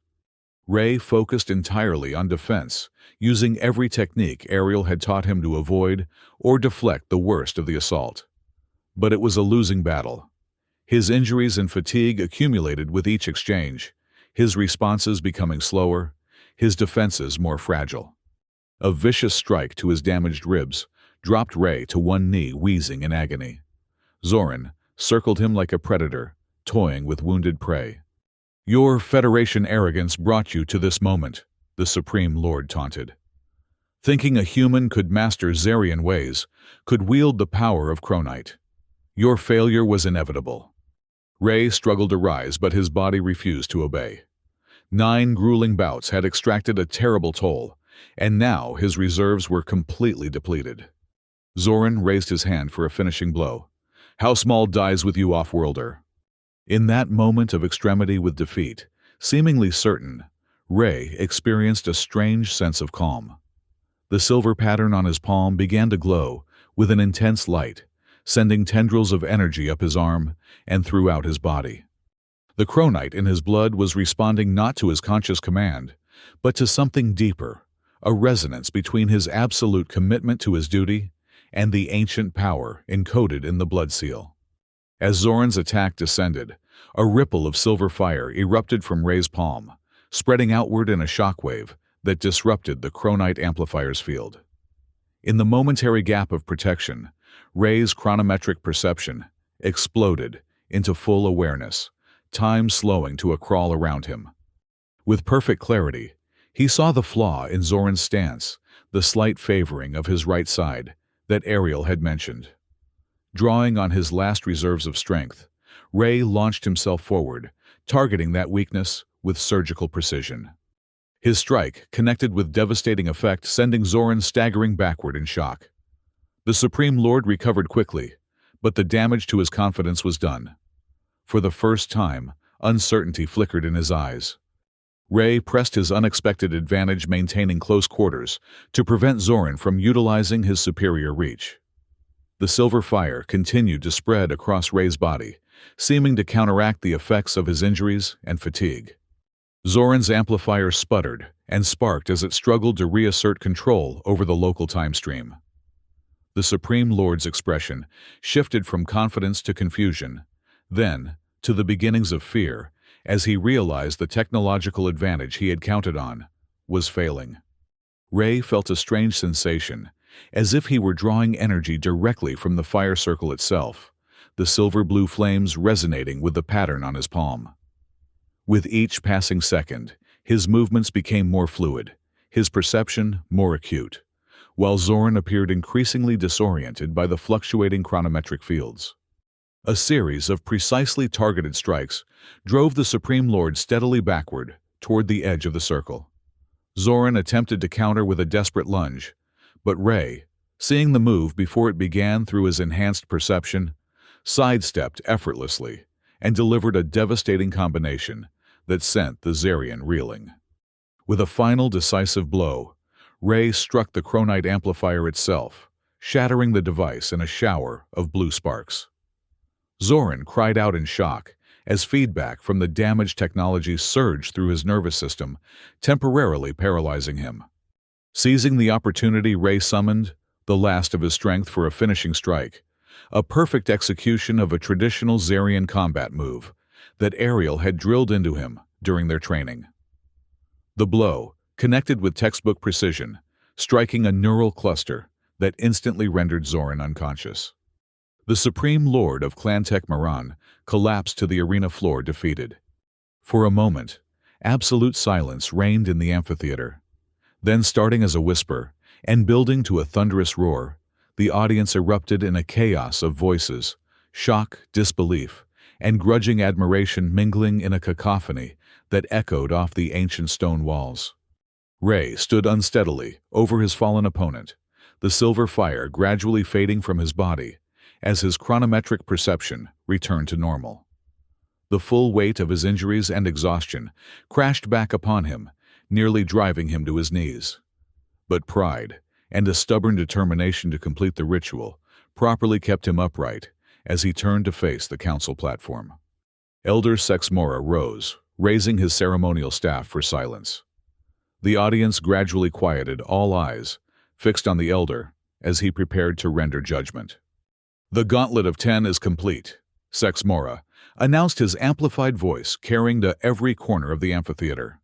Ray focused entirely on defense, using every technique Ariel had taught him to avoid or deflect the worst of the assault. But it was a losing battle. His injuries and fatigue accumulated with each exchange, his responses becoming slower, his defenses more fragile. A vicious strike to his damaged ribs dropped Ray to one knee, wheezing in agony. Zoran circled him like a predator, toying with wounded prey. "Your Federation arrogance brought you to this moment," the Supreme Lord taunted. "Thinking a human could master Zarian ways, could wield the power of Chronite. Your failure was inevitable." Ray struggled to rise, but his body refused to obey. 9 grueling bouts had extracted a terrible toll, and now his reserves were completely depleted. Zoran raised his hand for a finishing blow. "How small dies with you, off-worlder." In that moment of extremity with defeat, seemingly certain, Ray experienced a strange sense of calm. The silver pattern on his palm began to glow with an intense light, sending tendrils of energy up his arm and throughout his body. The Chronite in his blood was responding not to his conscious command, but to something deeper, a resonance between his absolute commitment to his duty and the ancient power encoded in the blood seal. As Zoran's attack descended, a ripple of silver fire erupted from Ray's palm, spreading outward in a shockwave that disrupted the Chronite amplifier's field. In the momentary gap of protection, Ray's chronometric perception exploded into full awareness, time slowing to a crawl around him. With perfect clarity, he saw the flaw in Zoran's stance, the slight favoring of his right side that Ariel had mentioned. Drawing on his last reserves of strength, Ray launched himself forward, targeting that weakness with surgical precision. His strike connected with devastating effect, sending Zoran staggering backward in shock. The Supreme Lord recovered quickly, but the damage to his confidence was done. For the first time, uncertainty flickered in his eyes. Ray pressed his unexpected advantage, maintaining close quarters to prevent Zoran from utilizing his superior reach. The silver fire continued to spread across Ray's body, seeming to counteract the effects of his injuries and fatigue. Zoran's amplifier sputtered and sparked as it struggled to reassert control over the local time stream. The Supreme Lord's expression shifted from confidence to confusion, then to the beginnings of fear, as he realized the technological advantage he had counted on was failing. Ray felt a strange sensation, as if he were drawing energy directly from the fire circle itself, the silver-blue flames resonating with the pattern on his palm. With each passing second, his movements became more fluid, his perception more acute, while Zoran appeared increasingly disoriented by the fluctuating chronometric fields. A series of precisely targeted strikes drove the Supreme Lord steadily backward toward the edge of the circle. Zoran attempted to counter with a desperate lunge, but Ray, seeing the move before it began through his enhanced perception, sidestepped effortlessly and delivered a devastating combination that sent the Zarian reeling. With a final decisive blow, Ray struck the Chronite amplifier itself, shattering the device in a shower of blue sparks. Zoran cried out in shock as feedback from the damaged technology surged through his nervous system, temporarily paralyzing him. Seizing the opportunity, Ray summoned the last of his strength for a finishing strike, a perfect execution of a traditional Zarian combat move that Ariel had drilled into him during their training. The blow connected with textbook precision, striking a neural cluster that instantly rendered Zoran unconscious. The Supreme Lord of Clan Tech Maran collapsed to the arena floor, defeated. For a moment, absolute silence reigned in the amphitheater. Then, starting as a whisper and building to a thunderous roar, the audience erupted in a chaos of voices, shock, disbelief, and grudging admiration mingling in a cacophony that echoed off the ancient stone walls. Ray stood unsteadily over his fallen opponent, the silver fire gradually fading from his body as his chronometric perception returned to normal. The full weight of his injuries and exhaustion crashed back upon him, nearly driving him to his knees. But pride, and a stubborn determination to complete the ritual, properly kept him upright as he turned to face the council platform. Elder Sexmora rose, raising his ceremonial staff for silence. The audience gradually quieted, all eyes fixed on the elder as he prepared to render judgment. "The Gauntlet of 10 is complete," Sexmora announced, his amplified voice carrying to every corner of the amphitheater.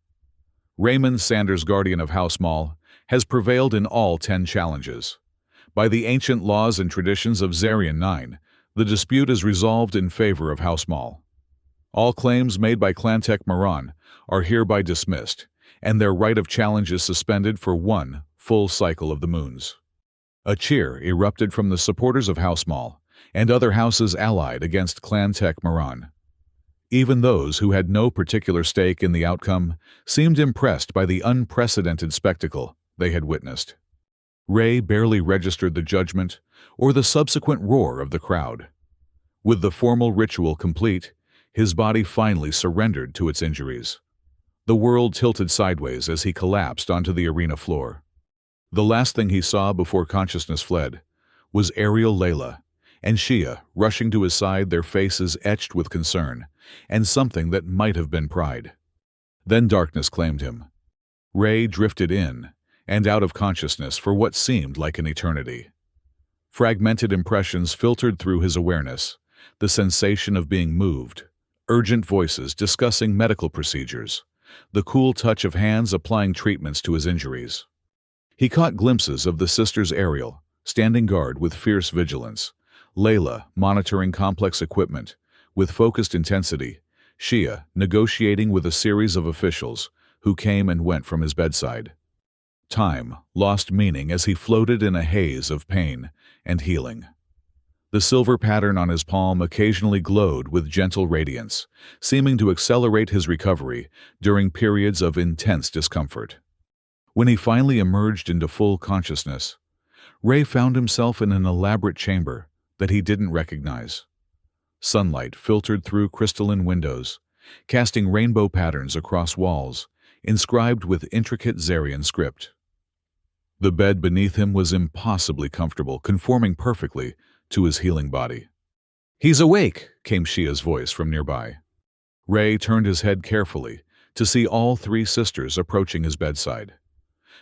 "Raymond Sanders, guardian of House Mall, has prevailed in all 10 challenges. By the ancient laws and traditions of Zarian 9, the dispute is resolved in favor of House Mall. All claims made by Clan Tech Moran are hereby dismissed, and their right of challenge is suspended for 1 full cycle of the moons." A cheer erupted from the supporters of House Mall and other houses allied against Clan Tech Moran. Even those who had no particular stake in the outcome seemed impressed by the unprecedented spectacle they had witnessed. Ray barely registered the judgment or the subsequent roar of the crowd. With the formal ritual complete, his body finally surrendered to its injuries. The world tilted sideways as he collapsed onto the arena floor. The last thing he saw before consciousness fled was Ariel, Layla, and Shia rushing to his side, their faces etched with concern and something that might have been pride. Then darkness claimed him. Ray drifted in and out of consciousness for what seemed like an eternity. Fragmented impressions filtered through his awareness, the sensation of being moved, urgent voices discussing medical procedures, the cool touch of hands applying treatments to his injuries. He caught glimpses of the sisters Ariel, standing guard with fierce vigilance, Layla monitoring complex equipment with focused intensity, Shia negotiating with a series of officials who came and went from his bedside. Time lost meaning as he floated in a haze of pain and healing. The silver pattern on his palm occasionally glowed with gentle radiance, seeming to accelerate his recovery during periods of intense discomfort. When he finally emerged into full consciousness, Ray found himself in an elaborate chamber that he didn't recognize. Sunlight filtered through crystalline windows, casting rainbow patterns across walls, inscribed with intricate Zarian script. The bed beneath him was impossibly comfortable, conforming perfectly to his healing body. "He's awake," came Shia's voice from nearby. Ray turned his head carefully to see all 3 sisters approaching his bedside.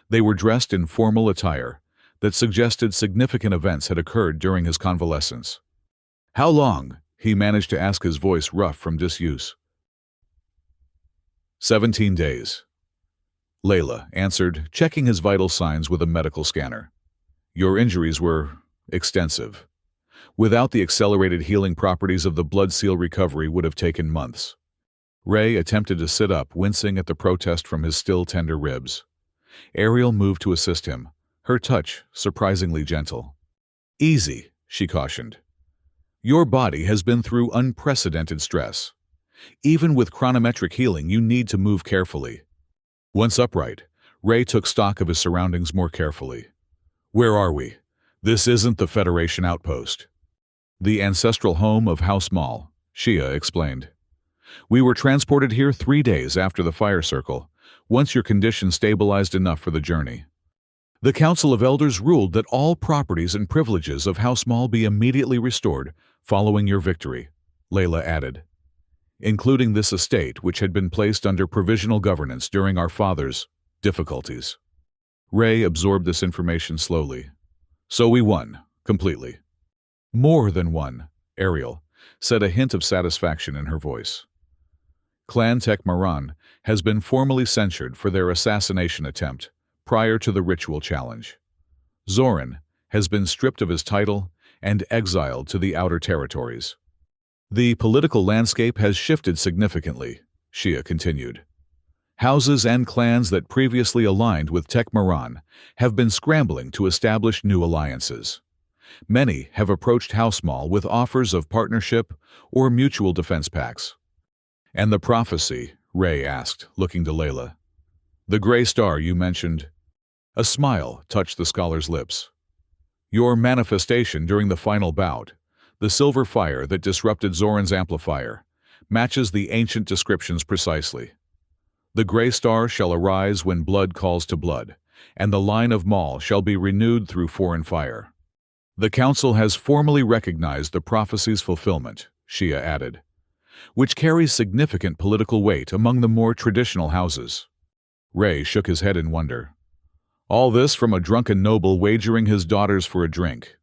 They were dressed in formal attire that suggested significant events had occurred during his convalescence. "How long?" he managed to ask, his voice rough from disuse. 17 days. Layla answered, checking his vital signs with a medical scanner. "Your injuries were extensive. Without the accelerated healing properties of the blood seal, recovery would have taken months." Ray attempted to sit up, wincing at the protest from his still tender ribs. Ariel moved to assist him, her touch surprisingly gentle. "Easy," she cautioned. "Your body has been through unprecedented stress. Even with chronometric healing, you need to move carefully." Once upright, Ray took stock of his surroundings more carefully. "Where are we? This isn't the Federation outpost." "The ancestral home of House Mall," Shia explained. "We were transported here 3 days after the fire circle, once your condition stabilized enough for the journey. The Council of Elders ruled that all properties and privileges of House Mall be immediately restored following your victory," Layla added, "including this estate which had been placed under provisional governance during our father's difficulties." Ray absorbed this information slowly. "So we won, completely." "More than won," Ariel said, a hint of satisfaction in her voice. Clan Tech Moran has been formally censured for their assassination attempt prior to the ritual challenge. Zoran has been stripped of his title and exiled to the outer territories. "The political landscape has shifted significantly," Shia continued. "Houses and clans that previously aligned with Tech Moran have been scrambling to establish new alliances. Many have approached House Mall with offers of partnership or mutual defense pacts." "And the prophecy?" Ray asked, looking to Layla. "The gray star you mentioned?" A smile touched the scholar's lips. "Your manifestation during the final bout, the silver fire that disrupted Zoran's amplifier, matches the ancient descriptions precisely. The gray star shall arise when blood calls to blood, and the line of Maul shall be renewed through foreign fire. The Council has formally recognized the prophecy's fulfillment, Shia added, which carries significant political weight among the more traditional houses. Rey shook his head in wonder. All this from a drunken noble wagering his daughters for a drink.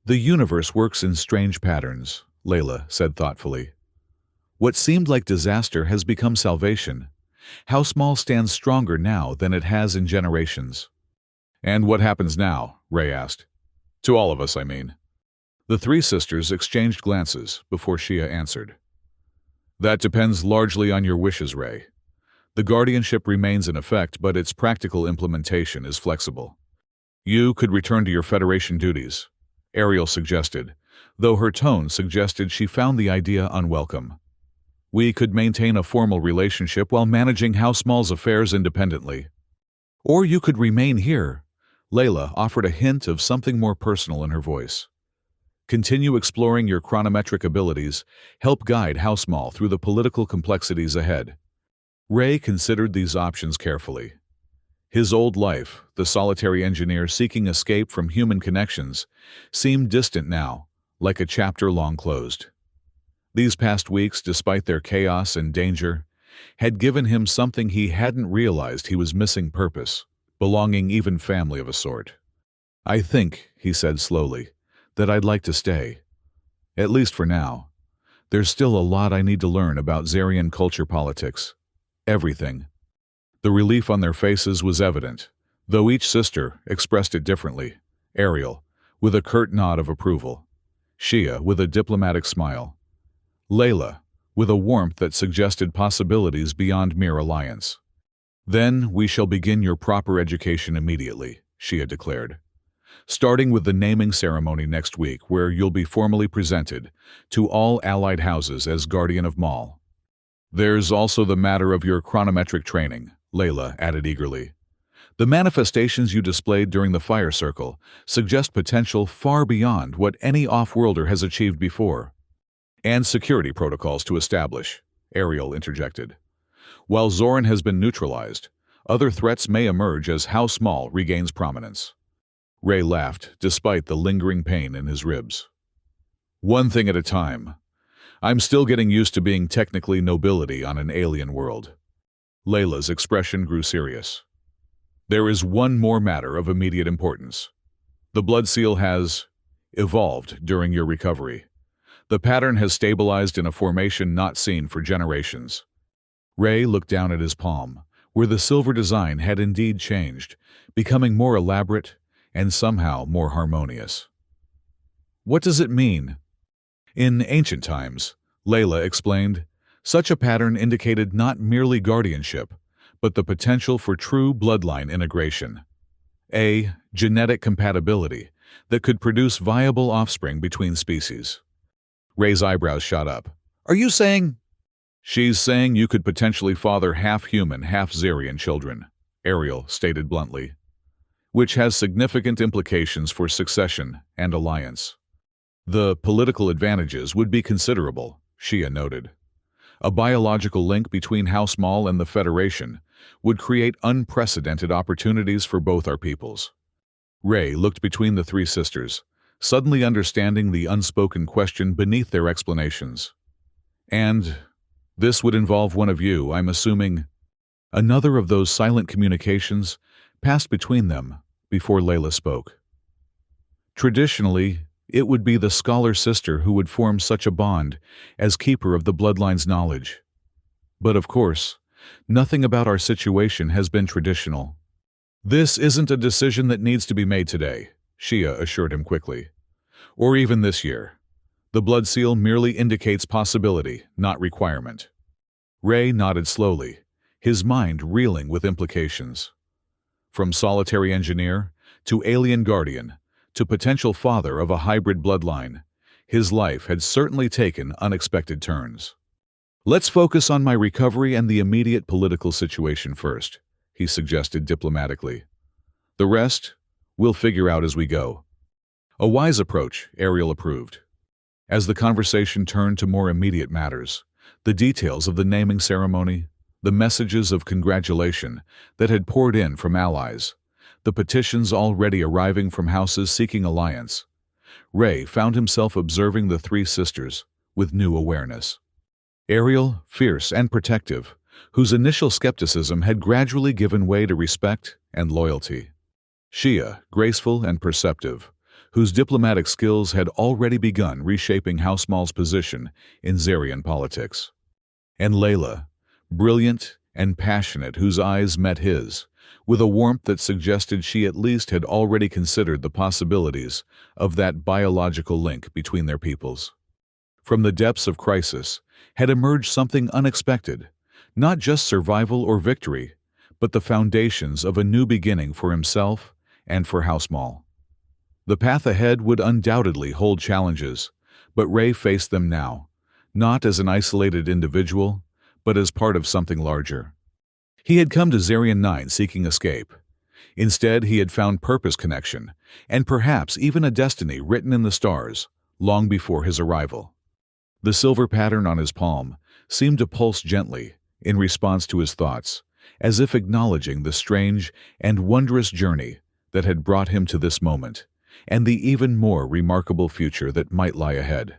The universe works in strange patterns, Layla said thoughtfully. What seemed like disaster has become salvation. House Maul stands stronger now than it has in generations. And what happens now? Rey asked. To all of us, I mean. The three sisters exchanged glances before Shia answered. That depends largely on your wishes, Rey. The guardianship remains in effect, but its practical implementation is flexible. You could return to your Federation duties, Ariel suggested, though her tone suggested she found the idea unwelcome. We could maintain a formal relationship while managing House Maul's affairs independently. Or you could remain here. Layla offered a hint of something more personal in her voice. Continue exploring your chronometric abilities, help guide House Maul through the political complexities ahead. Rey considered these options carefully. His old life, the solitary engineer seeking escape from human connections, seemed distant now, like a chapter long closed. These past weeks, despite their chaos and danger, had given him something he hadn't realized he was missing: purpose, belonging, even family of a sort. I think, he said slowly, that I'd like to stay. At least for now. There's still a lot I need to learn about Zarian culture politics. Everything. The relief on their faces was evident, though each sister expressed it differently. Ariel, with a curt nod of approval. Shia, with a diplomatic smile. Layla, with a warmth that suggested possibilities beyond mere alliance. Then we shall begin your proper education immediately, Shia declared. Starting with the naming ceremony next week, where you'll be formally presented to all allied houses as Guardian of Maul. There's also the matter of your chronometric training, Layla added eagerly. The manifestations you displayed during the fire circle suggest potential far beyond what any off-worlder has achieved before. And security protocols to establish, Ariel interjected. While Zoran has been neutralized, other threats may emerge as House Maul regains prominence. Rey laughed, despite the lingering pain in his ribs. One thing at a time. I'm still getting used to being technically nobility on an alien world. Layla's expression grew serious. There is one more matter of immediate importance. The blood seal has evolved during your recovery. The pattern has stabilized in a formation not seen for generations. Rey looked down at his palm, where the silver design had indeed changed, becoming more elaborate and somehow more harmonious. What does it mean? In ancient times, Layla explained, such a pattern indicated not merely guardianship, but the potential for true bloodline integration. A genetic compatibility that could produce viable offspring between species. Rey's eyebrows shot up. Are you saying? She's saying you could potentially father half-human, half-Zarian children, Ariel stated bluntly, which has significant implications for succession and alliance. The political advantages would be considerable, Shia noted. A biological link between House Maul and the Federation would create unprecedented opportunities for both our peoples. Rey looked between the three sisters, suddenly understanding the unspoken question beneath their explanations. And this would involve one of you, I'm assuming. Another of those silent communications passed between them before Layla spoke. Traditionally, it would be the scholar sister who would form such a bond as keeper of the bloodline's knowledge. But of course, nothing about our situation has been traditional. This isn't a decision that needs to be made today, Shia assured him quickly. Or even this year. The blood seal merely indicates possibility, not requirement. Rey nodded slowly, his mind reeling with implications. From solitary engineer to alien guardian to potential father of a hybrid bloodline, his life had certainly taken unexpected turns. Let's focus on my recovery and the immediate political situation first, he suggested diplomatically. The rest, we'll figure out as we go. A wise approach, Ariel approved. As the conversation turned to more immediate matters, The details of the naming ceremony, the messages of congratulation that had poured in from allies, the petitions already arriving from houses seeking alliance. Ray found himself observing the three sisters with new awareness. Ariel, fierce and protective, whose initial skepticism had gradually given way to respect and loyalty. Shia, graceful and perceptive, whose diplomatic skills had already begun reshaping House Maul's position in Zarian politics. And Layla, brilliant and passionate, whose eyes met his, with a warmth that suggested she at least had already considered the possibilities of that biological link between their peoples. From the depths of crisis had emerged something unexpected, not just survival or victory, but the foundations of a new beginning for himself and for House Maul. The path ahead would undoubtedly hold challenges, but Ray faced them now, not as an isolated individual, but as part of something larger. He had come to Zarian 9 seeking escape. Instead, he had found purpose, connection, and perhaps even a destiny written in the stars long before his arrival. The silver pattern on his palm seemed to pulse gently in response to his thoughts, as if acknowledging the strange and wondrous journey that had brought him to this moment, and the even more remarkable future that might lie ahead.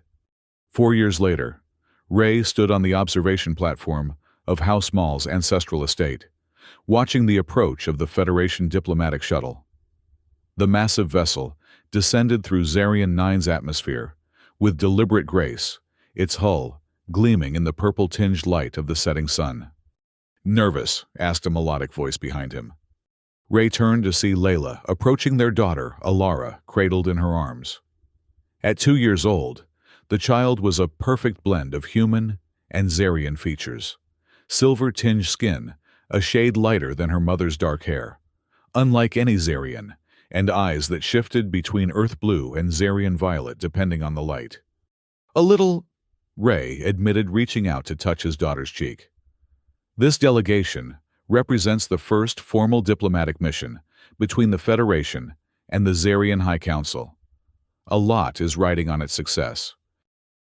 4 years later, Ray stood on the observation platform of House Maul's ancestral estate, watching the approach of the Federation diplomatic shuttle. The massive vessel descended through Zarian 9's atmosphere with deliberate grace, its hull gleaming in the purple-tinged light of the setting sun. "Nervous?" asked a melodic voice behind him. Ray turned to see Layla approaching their daughter, Alara, cradled in her arms. At 2 years old, the child was a perfect blend of human and Zarian features. Silver-tinged skin, a shade lighter than her mother's dark hair, unlike any Zarian, and eyes that shifted between earth blue and Zarian violet depending on the light. "A little," Ray admitted, reaching out to touch his daughter's cheek. This delegation represents the first formal diplomatic mission between the Federation and the Zarian High Council. A lot is riding on its success.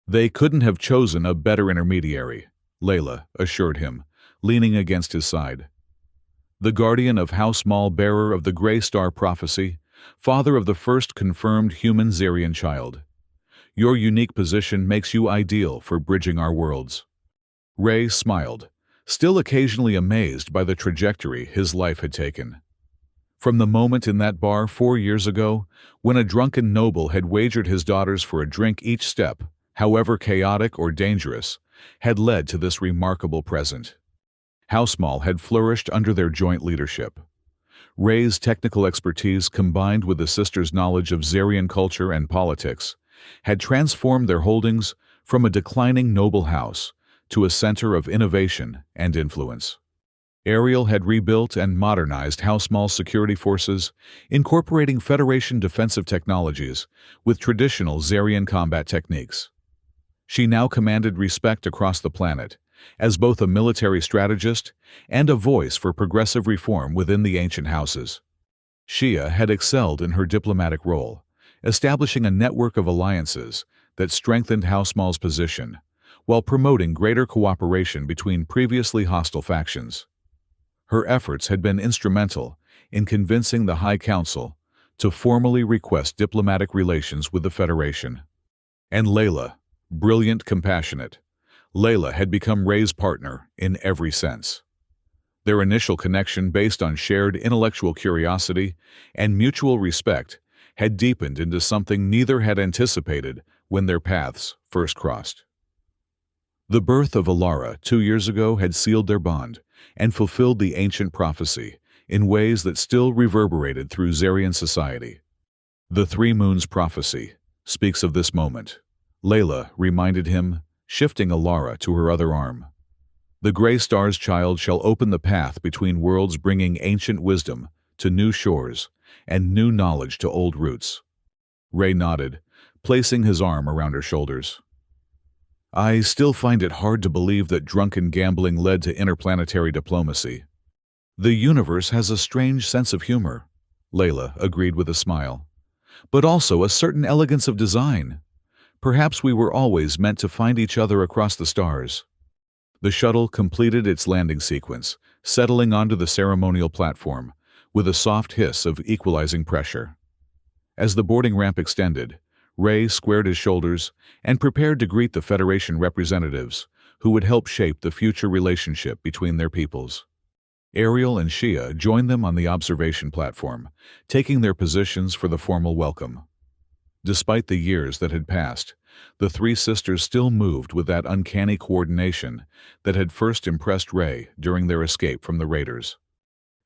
"They couldn't have chosen a better intermediary," Layla assured him, leaning against his side. "The guardian of House Maul, bearer of the Grey Star prophecy, father of the first confirmed human Zarian child. Your unique position makes you ideal for bridging our worlds." Ray smiled, still occasionally amazed by the trajectory his life had taken. From the moment in that bar 4 years ago, when a drunken noble had wagered his daughters for a drink, each step, however chaotic or dangerous, had led to this remarkable present. House Maul had flourished under their joint leadership. Ray's technical expertise, combined with the sisters' knowledge of Zarian culture and politics, had transformed their holdings from a declining noble house to a center of innovation and influence. Ariel had rebuilt and modernized House Maul's security forces, incorporating Federation defensive technologies with traditional Zarian combat techniques. She now commanded respect across the planet as both a military strategist and a voice for progressive reform within the ancient houses. Shia had excelled in her diplomatic role, establishing a network of alliances that strengthened House Maul's position, while promoting greater cooperation between previously hostile factions. Her efforts had been instrumental in convincing the High Council to formally request diplomatic relations with the Federation. And Layla, brilliant, compassionate, Layla had become Ray's partner in every sense. Their initial connection, based on shared intellectual curiosity and mutual respect, had deepened into something neither had anticipated when their paths first crossed. The birth of Alara 2 years ago had sealed their bond and fulfilled the ancient prophecy in ways that still reverberated through Zarian society. "The Three Moons prophecy speaks of this moment," Layla reminded him, shifting Alara to her other arm. "The Grey Star's child shall open the path between worlds, bringing ancient wisdom to new shores and new knowledge to old roots." Ray nodded, placing his arm around her shoulders. "I still find it hard to believe that drunken gambling led to interplanetary diplomacy. The universe has a strange sense of humor," Layla agreed with a smile, "but also a certain elegance of design. Perhaps we were always meant to find each other across the stars." The shuttle completed its landing sequence, settling onto the ceremonial platform, with a soft hiss of equalizing pressure. As the boarding ramp extended, Ray squared his shoulders and prepared to greet the Federation representatives who would help shape the future relationship between their peoples. Ariel and Shia joined them on the observation platform, taking their positions for the formal welcome. Despite the years that had passed, the three sisters still moved with that uncanny coordination that had first impressed Ray during their escape from the raiders.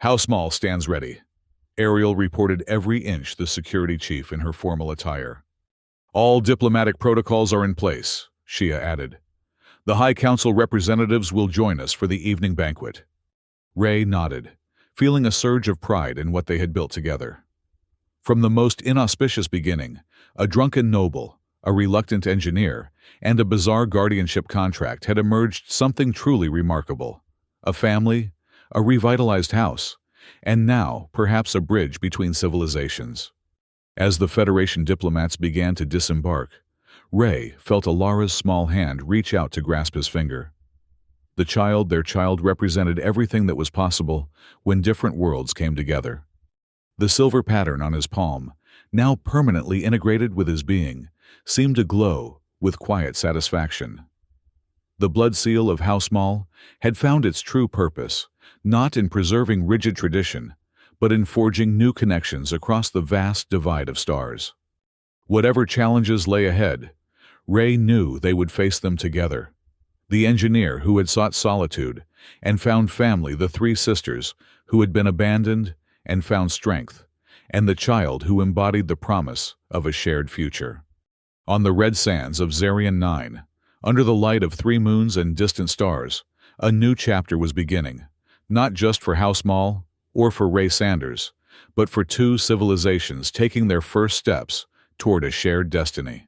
"House Small stands ready." Ariel reported every inch the security chief in her formal attire. "All diplomatic protocols are in place," Shia added. "The High Council representatives will join us for the evening banquet." Ray nodded, feeling a surge of pride in what they had built together. From the most inauspicious beginning, a drunken noble, a reluctant engineer, and a bizarre guardianship contract had emerged something truly remarkable. A family, a revitalized house, and now perhaps a bridge between civilizations. As the Federation diplomats began to disembark, Ray felt Alara's small hand reach out to grasp his finger. Their child represented everything that was possible when different worlds came together. The silver pattern on his palm, now permanently integrated with his being, seemed to glow with quiet satisfaction. The blood seal of House Maul had found its true purpose, not in preserving rigid tradition, but in forging new connections across the vast divide of stars. Whatever challenges lay ahead, Ray knew they would face them together. The engineer who had sought solitude and found family, the three sisters who had been abandoned and found strength, and the child who embodied the promise of a shared future. On the red sands of Zarian 9, under the light of 3 moons and distant stars, a new chapter was beginning, not just for House Maul or for Ray Sanders, but for 2 civilizations taking their first steps toward a shared destiny.